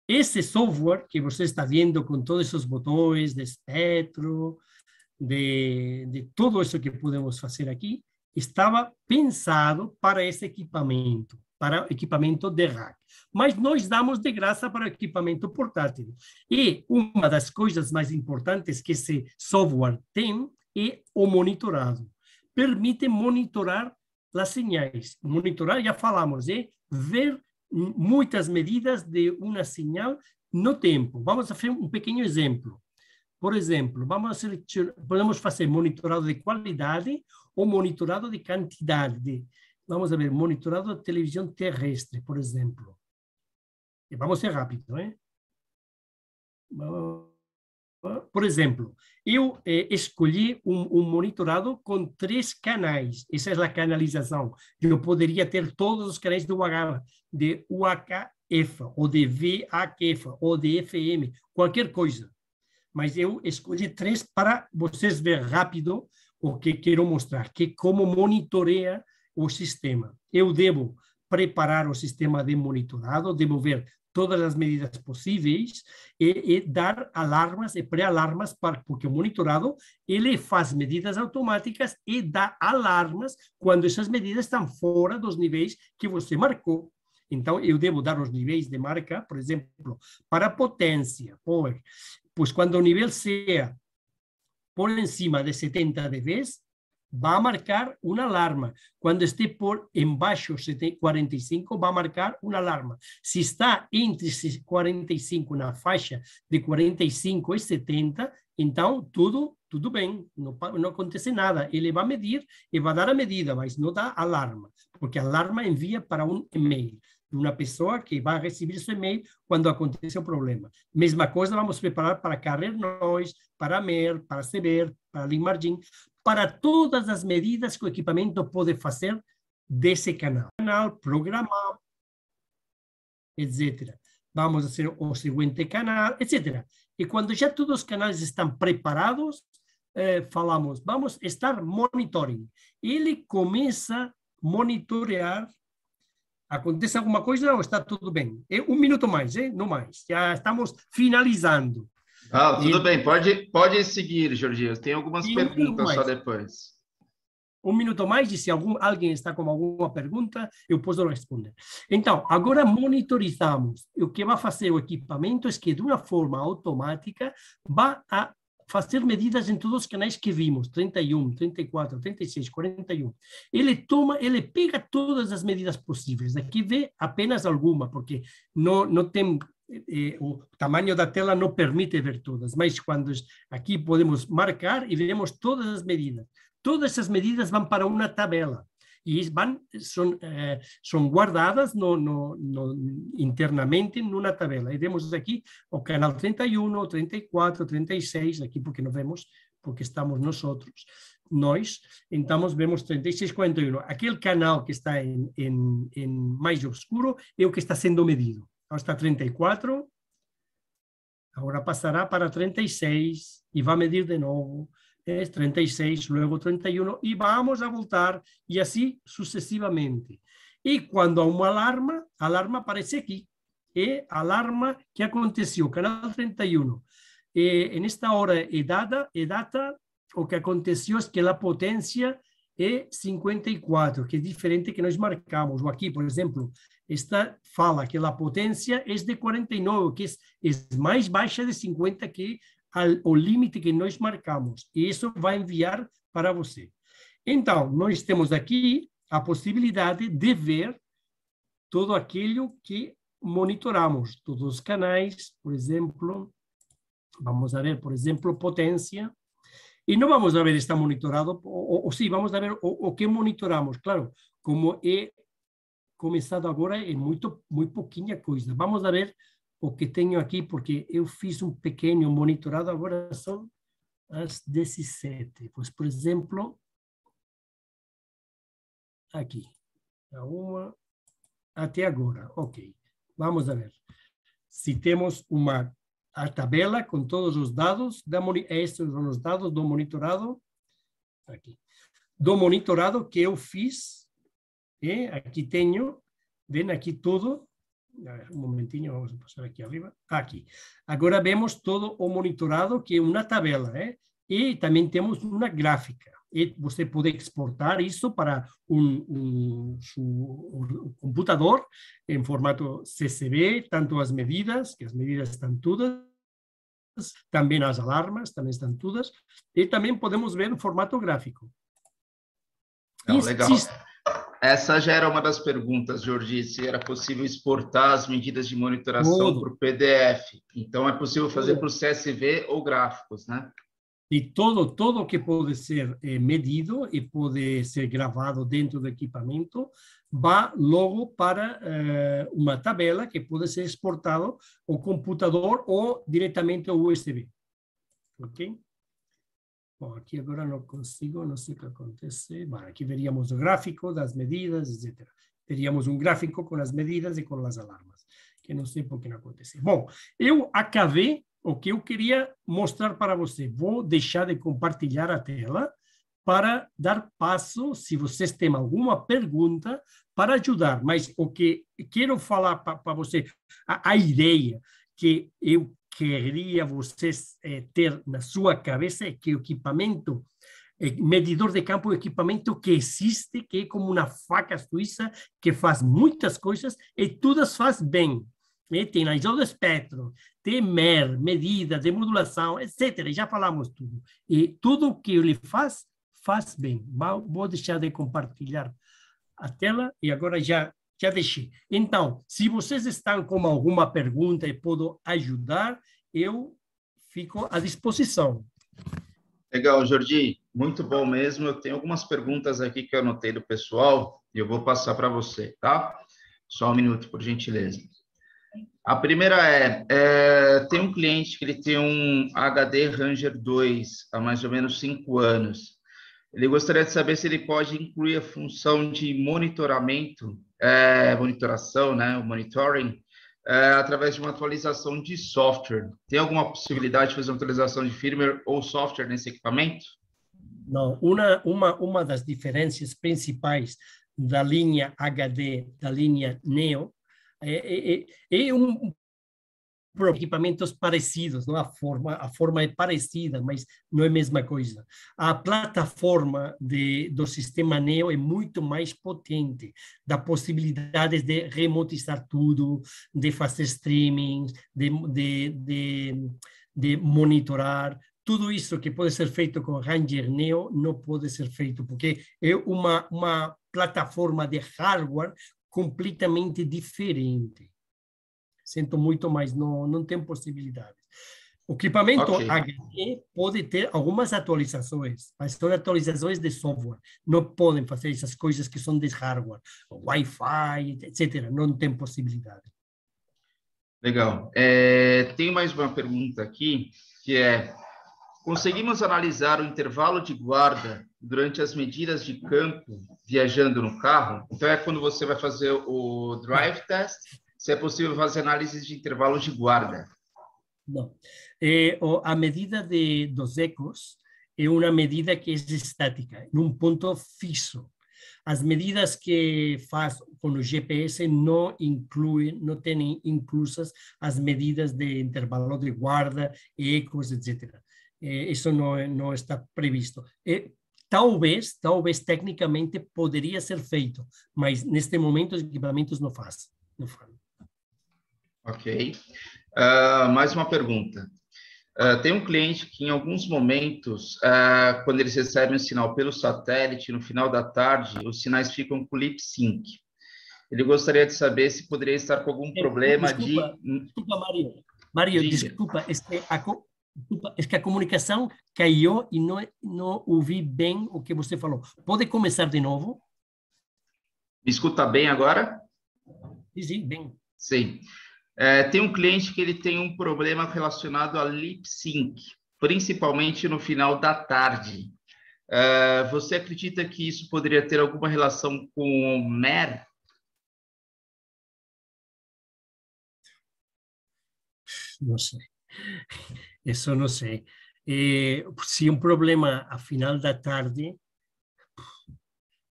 esse software que você está vendo com todos esses botões de espectro, de tudo isso que podemos fazer aqui, estava pensado para esse equipamento, para equipamento de rack. Mas nós damos de graça para equipamento portátil. E uma das coisas mais importantes que esse software tem é o monitorado. Permite monitorar as señais. Monitorar, já falamos, é ver muitas medidas de uma señal no tempo. Vamos fazer um pequeno exemplo. Por exemplo, podemos fazer monitorado de qualidade ou monitorado de quantidade. Vamos ver, monitorado de televisão terrestre, por exemplo. E vamos ser rápido, hein? Por exemplo, eu escolhi um monitorado com 3 canais. Essa é a canalização. Eu poderia ter todos os canais de UHF, ou de VHF, ou de FM, qualquer coisa. Mas eu escolhi 3 para vocês verem rápido o que quero mostrar, que como monitoreia o sistema. Eu devo preparar o sistema de monitorado, devo ver todas as medidas possíveis e dar alarmas e pré-alarmas, porque o monitorado ele faz medidas automáticas e dá alarmas quando essas medidas estão fora dos níveis que você marcou. Então, eu devo dar os níveis de marca, por exemplo, para potência, pois quando o nível sea por encima de 70 dB, va a marcar una alarma. Cuando esté por en baixo 45, va a marcar una alarma. Si está entre 45, na faixa de 45 e 70, então tudo bem, não acontece nada. Ele vai medir e vai dar a medida, mas não dá alarma, porque a alarma envia para um e-mail de uma pessoa que vai receber esse e-mail quando acontece o problema. Mesma coisa vamos preparar para carrer noise, para MER, para CBR, para link margin, para todas as medidas que o equipamento pode fazer desse canal. Programar, etc. Vamos fazer o seguinte canal, etc. E quando já todos os canais estão preparados, falamos, vamos estar monitoring. Ele começa a monitorear. Acontece alguma coisa ou está tudo bem? Um minuto mais, não mais. Já estamos finalizando. Tudo bem, pode seguir, Jorginho. Tem algumas perguntas só depois. Um minuto mais, e se alguém está com alguma pergunta, eu posso responder. Então, agora monitorizamos. O que vai fazer o equipamento é que, de uma forma automática, vai a fazer medidas em todos os canais que vimos, 31, 34, 36, 41. Ele pega todas as medidas possíveis. Aqui vê apenas alguma, porque não tem... o tamanho da tela não permite ver todas, mas quando aqui podemos marcar e vemos todas as medidas. Todas essas medidas vão para uma tabela e são guardadas internamente numa tabela. E vemos aqui o canal 31, 34, 36, aqui porque não vemos, porque estamos nós, então vemos 36, 41. Aquele canal que está em mais obscuro é o que está sendo medido. Agora está 34, agora passará para 36 e vai medir de novo. 36, luego 31 e vamos a voltar e assim sucessivamente. E quando há uma alarma, a alarma aparece aqui. É a alarma que aconteceu, canal 31. Nesta hora e data, o que aconteceu é que a potência é 54, que é diferente que nós marcamos. Ou aqui, por exemplo, esta fala que a potência é de 49, que é mais baixa de 50 que o limite que nós marcamos. E isso vai enviar para você. Então, nós temos aqui a possibilidade de ver tudo aquilo que monitoramos. Todos os canais, por exemplo, vamos a ver, por exemplo, potência. E não vamos a ver está monitorado, ou sim, vamos a ver o que monitoramos. Claro, como é começado agora, é muito pouquinha coisa. Vamos a ver o que tenho aqui, porque eu fiz um pequeno monitorado, agora são as 17. Pois, por exemplo, aqui, uma até agora, ok. Vamos a ver. Se temos a tabela com todos os dados, estes são os dados do monitorado, aqui. Do monitorado que eu fiz, aqui tenho, vem aqui tudo. Um momentinho, vamos passar aqui arriba. Aqui. Agora vemos todo o monitorado, que é uma tabela, e também temos uma gráfica. E você pode exportar isso para um computador em formato CSV, tanto as medidas, que as medidas estão todas, também as alarmas, também estão todas, e também podemos ver no formato gráfico. Legal. Essa já era uma das perguntas, Jordi, se era possível exportar as medidas de monitoração para o PDF. Então, é possível fazer por CSV ou gráficos, né? E todo que pode ser medido e pode ser gravado dentro do equipamento vai logo para uma tabela que pode ser exportado ao computador ou diretamente ao USB. Ok? Bom, aqui agora não consigo, não sei o que acontece. Bom, aqui veríamos o gráfico das medidas, etc. Teríamos um gráfico com as medidas e com as alarmas, que não sei por que não acontece. Bom, eu acabei o que eu queria mostrar para você. Vou deixar de compartilhar a tela para dar passo, se vocês têm alguma pergunta, para ajudar. Mas o que quero falar para você, a ideia que eu queria vocês ter na sua cabeça é que o equipamento Medidor de campo é um equipamento que existe, que é como uma faca suíça, que faz muitas coisas e todas faz bem. Tem isodoespectro, tem MER, medida de modulação, etc. Já falamos tudo. E tudo o que ele faz, faz bem. Vou deixar de compartilhar a tela e agora já deixei. Então, se vocês estão com alguma pergunta e posso ajudar, eu fico à disposição. Legal, Jordi. Muito bom mesmo. Eu tenho algumas perguntas aqui que eu anotei do pessoal e eu vou passar para você, tá? Só um minuto, por gentileza. A primeira tem um cliente que ele tem um HD Ranger 2 há mais ou menos 5 anos. Ele gostaria de saber se ele pode incluir a função de monitoramento, monitoração, né, o monitoring, através de uma atualização de software. Tem alguma possibilidade de fazer uma atualização de firmware ou software nesse equipamento? Não, uma das diferenças principais da linha HD, da linha Neo, equipamentos parecidos, não? A forma é parecida, mas não é a mesma coisa. A plataforma do sistema Neo é muito mais potente, dá possibilidades de remotizar tudo, de fazer streaming, de monitorar. Tudo isso que pode ser feito com Ranger Neo não pode ser feito, porque é uma plataforma de hardware completamente diferente. Sinto muito, mas não tem possibilidades. O equipamento HD pode ter algumas atualizações, mas são atualizações de software. Não podem fazer essas coisas que são de hardware, Wi-Fi, etc. Não tem possibilidade. Legal. Tem mais uma pergunta aqui, que conseguimos analisar o intervalo de guarda durante as medidas de campo viajando no carro? Então, quando você vai fazer o drive test, se é possível fazer análise de intervalo de guarda. Não. A medida dos ecos é uma medida que é estática, num ponto fixo. As medidas que faz com o GPS não têm inclusas as medidas de intervalo de guarda, ecos, etc. Isso não está previsto. Talvez tecnicamente poderia ser feito, mas neste momento os equipamentos não fazem. Ok. Mais uma pergunta. Tem um cliente que, em alguns momentos, quando eles recebem o sinal pelo satélite, no final da tarde, os sinais ficam com lip sync. Ele gostaria de saber se poderia estar com algum problema Desculpa, Mário, desculpa, é que a comunicação caiu e não ouvi bem o que você falou. Pode começar de novo? Me escuta bem agora? Sim, bem. Sim. Tem um cliente que ele tem um problema relacionado a lip sync, principalmente no final da tarde. Você acredita que isso poderia ter alguma relação com o MER? Não sei. Isso não sei. Se um problema a final da tarde,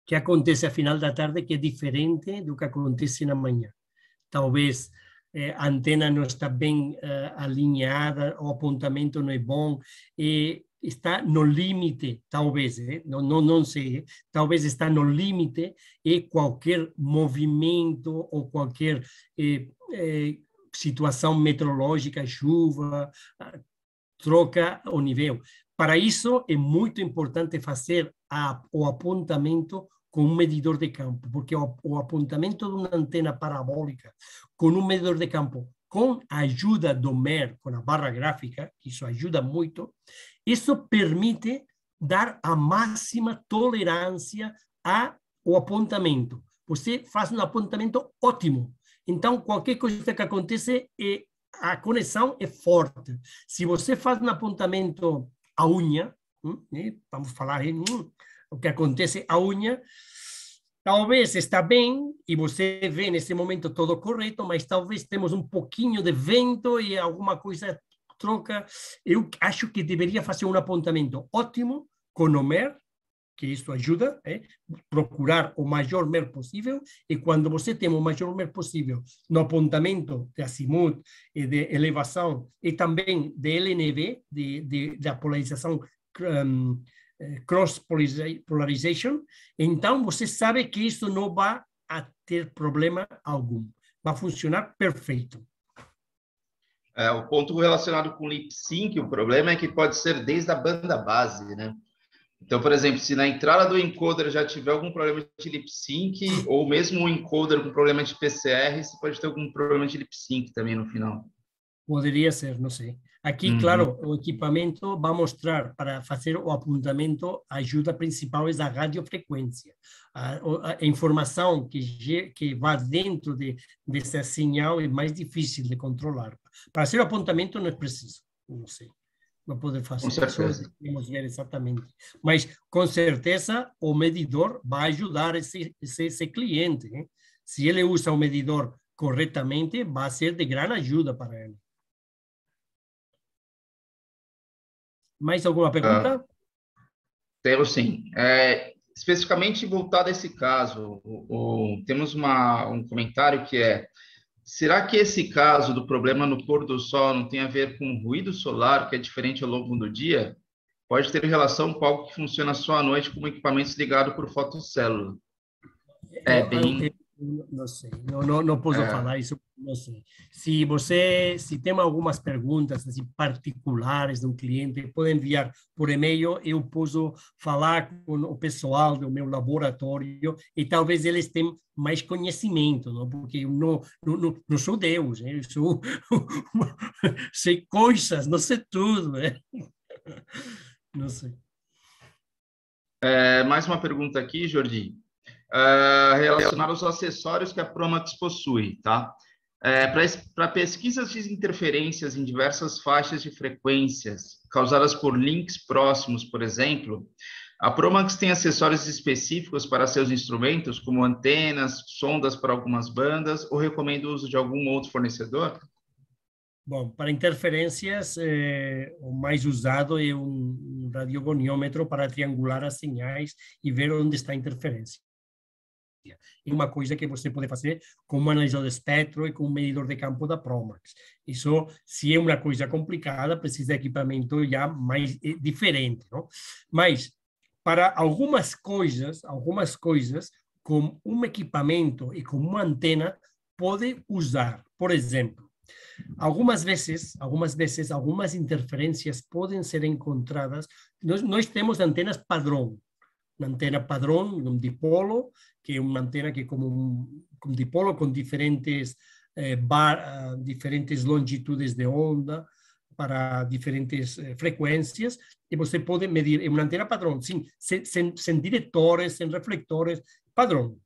que acontece a final da tarde que é diferente do que acontece na manhã. Talvez a antena não está bem alinhada, o apontamento não é bom, está no limite, talvez, não sei, talvez está no limite e qualquer movimento ou qualquer situação meteorológica, chuva, troca o nível. Para isso, é muito importante fazer o apontamento com um medidor de campo, porque o apontamento de uma antena parabólica com um medidor de campo, com a ajuda do MER, com a barra gráfica, isso ajuda muito, isso permite dar a máxima tolerância ao apontamento. Você faz um apontamento ótimo. Então, qualquer coisa que acontece, a conexão é forte. Se você faz um apontamento à unha, vamos falar o que acontece à unha, talvez está bem e você vê nesse momento todo correto, mas talvez temos um pouquinho de vento e alguma coisa troca. Eu acho que deveria fazer um apontamento ótimo com o MER, que isso ajuda, procurar o maior MER possível, e quando você tem o maior MER possível no apontamento de azimuth e de elevação, e também de LNB, da polarização cross polarization, então você sabe que isso não vai ter problema algum. Vai funcionar perfeito. O ponto relacionado com lip sync, o problema é que pode ser desde a banda base, né? Então, por exemplo, se na entrada do encoder já tiver algum problema de lip sync, ou mesmo um encoder com problema de PCR, você pode ter algum problema de lip sync também no final. Poderia ser, não sei. Aqui, claro, o equipamento vai mostrar, para fazer o apontamento, a ajuda principal é a radiofrequência. A informação que vai dentro desse sinal é mais difícil de controlar. Para fazer o apontamento não é preciso, não sei. Não pode fazer. Com certeza. Isso podemos ver exatamente. Mas, com certeza, o medidor vai ajudar esse cliente. Hein? Se ele usa o medidor corretamente, vai ser de grande ajuda para ele. Mais alguma pergunta? Temos sim. Especificamente voltado a esse caso, temos um comentário que é: será que esse caso do problema no pôr do sol não tem a ver com ruído solar, que é diferente ao longo do dia? Pode ter relação com algo que funciona só à noite, como equipamentos ligados por fotocélula. Não sei, não posso falar isso, não sei. Se tem algumas perguntas assim, particulares de um cliente, pode enviar por e-mail, eu posso falar com o pessoal do meu laboratório e talvez eles tenham mais conhecimento, não? Porque eu não sou Deus, eu sei coisas, não sei tudo. Não sei. Mais uma pergunta aqui, Jordi. Relacionado aos acessórios que a Promax possui, tá? Para pesquisas de interferências em diversas faixas de frequências causadas por links próximos, por exemplo, a Promax tem acessórios específicos para seus instrumentos, como antenas, sondas para algumas bandas, ou recomenda o uso de algum outro fornecedor? Bom, para interferências, o mais usado é um radiogoniômetro para triangular as señais e ver onde está a interferência. É uma coisa que você pode fazer com um analisador de espectro e com um medidor de campo da Promax. Isso, se é uma coisa complicada, precisa de equipamento já mais diferente, não? Mas, para algumas coisas, com um equipamento e com uma antena, pode usar. Por exemplo, algumas vezes, algumas interferências podem ser encontradas. Nós temos antenas padrão. Uma antena padrão, um dipolo, que é uma antena que é como um dipolo com diferentes, diferentes longitudes de onda para diferentes frequências, e você pode medir. É uma antena padrão, sim, sem diretores, sem reflectores, padrão.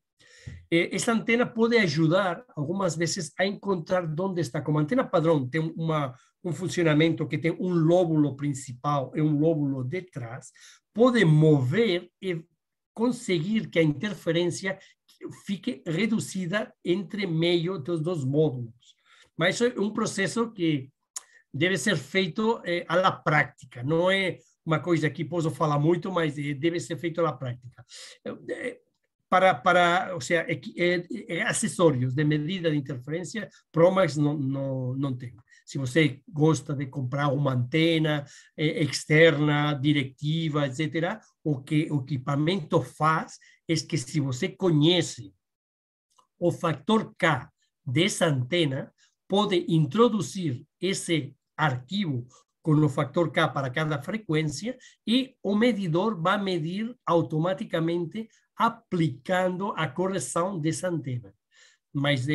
Essa antena pode ajudar, algumas vezes, a encontrar onde está. Como a antena padrão tem um funcionamento que tem um lóbulo principal e um lóbulo de trás, pode mover e conseguir que a interferência fique reduzida entre meio dos dois módulos. Mas isso é um processo que deve ser feito à prática. Não é uma coisa que posso falar muito, mas deve ser feito à prática. Ou seja, acessórios de medida de interferência, Promax não tem. Se você gosta de comprar uma antena externa, directiva, etc., o que o equipamento faz é que, se você conhece o fator K dessa antena, pode introduzir esse arquivo com o fator K para cada frequência e o medidor vai medir automaticamente aplicando a correção dessa antena. Mas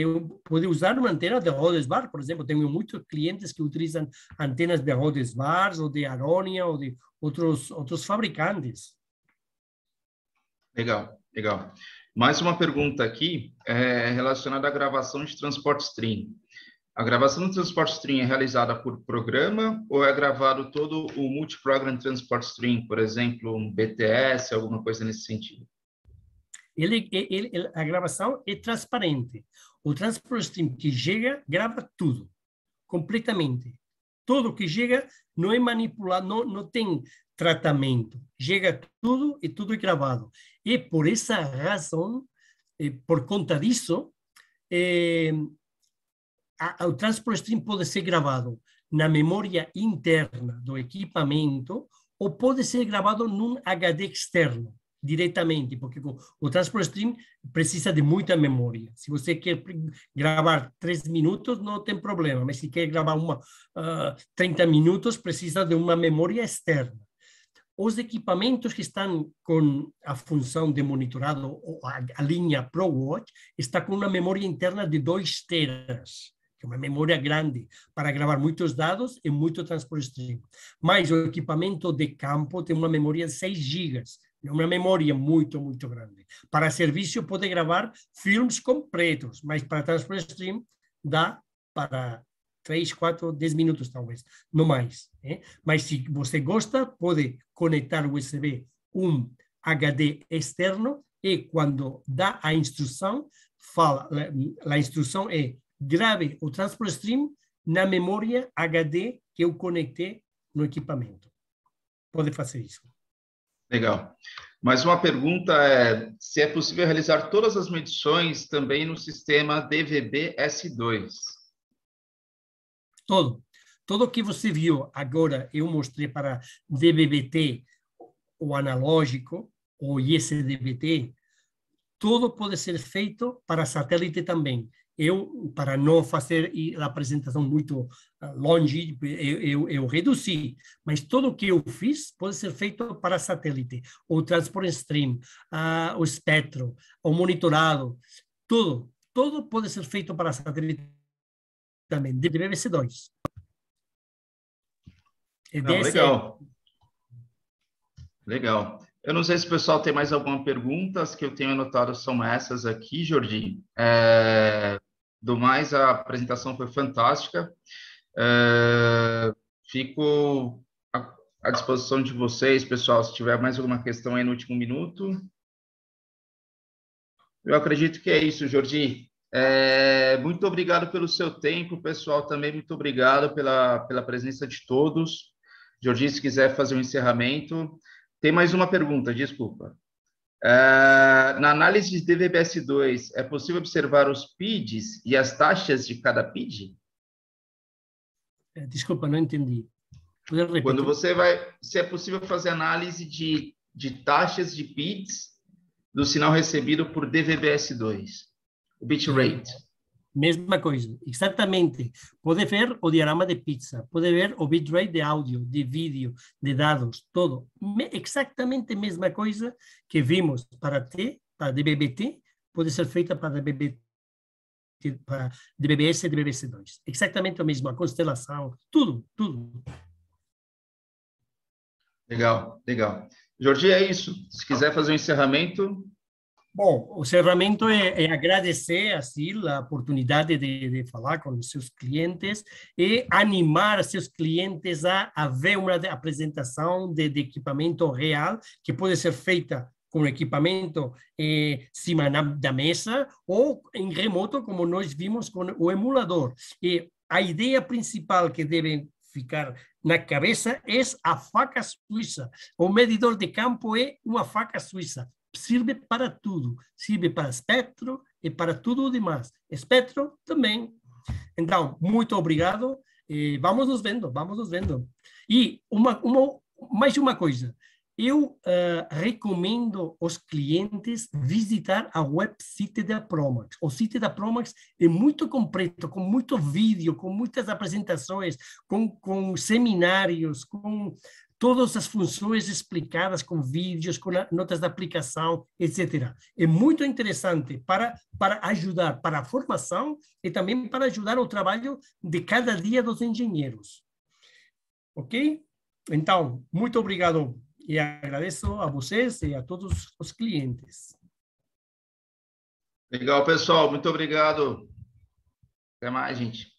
pode usar uma antena de Rhodes-Bar, por exemplo. Tenho muitos clientes que utilizam antenas de Rhodes-Bar ou de Aronia ou de outros fabricantes. Legal. Mais uma pergunta aqui relacionada à gravação de transport stream. A gravação do transport stream é realizada por programa ou é gravado todo o multi-program transport stream, por exemplo, um BTS, alguma coisa nesse sentido? A gravação é transparente. O transport stream que chega, grava tudo, completamente. Tudo que chega não é manipulado, não tem tratamento. Chega tudo e tudo é gravado. E por essa razão, por conta disso, o transport stream pode ser gravado na memória interna do equipamento ou pode ser gravado num HD externo, diretamente, porque o Transport Stream precisa de muita memória. Se você quer gravar 3 minutos, não tem problema, mas se quer gravar 30 minutos, precisa de uma memória externa. Os equipamentos que estão com a função de monitorado, a linha ProWatch, está com uma memória interna de 2 teras, que é uma memória grande para gravar muitos dados e muito Transport Stream. Mas o equipamento de campo tem uma memória de 6 gigas, é uma memória muito, muito grande. Para serviço pode gravar filmes completos, mas para Transport Stream dá para 3, 4, 10 minutos talvez, não mais. Mas se você gosta, pode conectar USB HD externo e quando dá a instrução, a instrução é grave o Transport Stream na memória HD que eu conectei no equipamento. Pode fazer isso. Legal. Mais uma pergunta é se é possível realizar todas as medições também no sistema DVB-S2. Tudo que você viu agora, eu mostrei para DVB-T, o analógico, ou ISDVT, tudo pode ser feito para satélite também. Eu, para não fazer a apresentação muito longe, eu reduzi, mas tudo o que eu fiz pode ser feito para satélite. O Transport Stream, o espectro, o monitorado, tudo pode ser feito para satélite também, de DVB-C2. Legal. Legal. Eu não sei se o pessoal tem mais alguma pergunta, as que eu tenho anotado são essas aqui, Jordi. Do mais, a apresentação foi fantástica. Fico à disposição de vocês, pessoal, se tiver mais alguma questão aí no último minuto. Eu acredito que é isso, Jordi. Muito obrigado pelo seu tempo, pessoal, também muito obrigado pela presença de todos. Jordi, se quiser fazer um encerramento. Tem mais uma pergunta, desculpa. Na análise de DVB-S2, é possível observar os PIDs e as taxas de cada PID? Desculpa, não entendi. Quando você vai... Se é possível fazer análise de taxas de PIDs do sinal recebido por DVB-S2, o bitrate. Mesma coisa, exatamente. Pode ver o diagrama de pizza, pode ver o bitrate de áudio, de vídeo, de dados, todo. Exatamente a mesma coisa que vimos para DVB-T, pode ser feita para DVB-S e DVB-C2. Exatamente o mesmo, a constelação, tudo. Legal. Jordi, é isso. Se quiser fazer um encerramento... Bom, o encerramento é agradecer assim, a oportunidade de falar com os seus clientes e animar seus clientes a ver uma apresentação de equipamento real que pode ser feita com equipamento em cima da mesa ou em remoto, como nós vimos com o emulador. E a ideia principal que devem ficar na cabeça é a faca suíça. O medidor de campo é uma faca suíça. Sirve para tudo. Sirve para espectro e para tudo o demais. Espectro também. Então, muito obrigado. Vamos nos vendo. E mais uma coisa. Eu recomendo aos clientes visitar a website da Promax. O site da Promax é muito completo, com muito vídeo, com muitas apresentações, com seminários, com todas as funções explicadas com vídeos, com notas de aplicação, etc. É muito interessante para ajudar para a formação e também para ajudar o trabalho de cada dia dos engenheiros. Ok? Então, muito obrigado e agradeço a vocês e a todos os clientes. Legal, pessoal. Muito obrigado. Até mais, gente.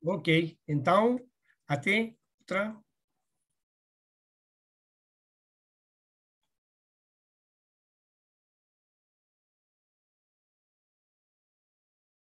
Ok. Então, até outra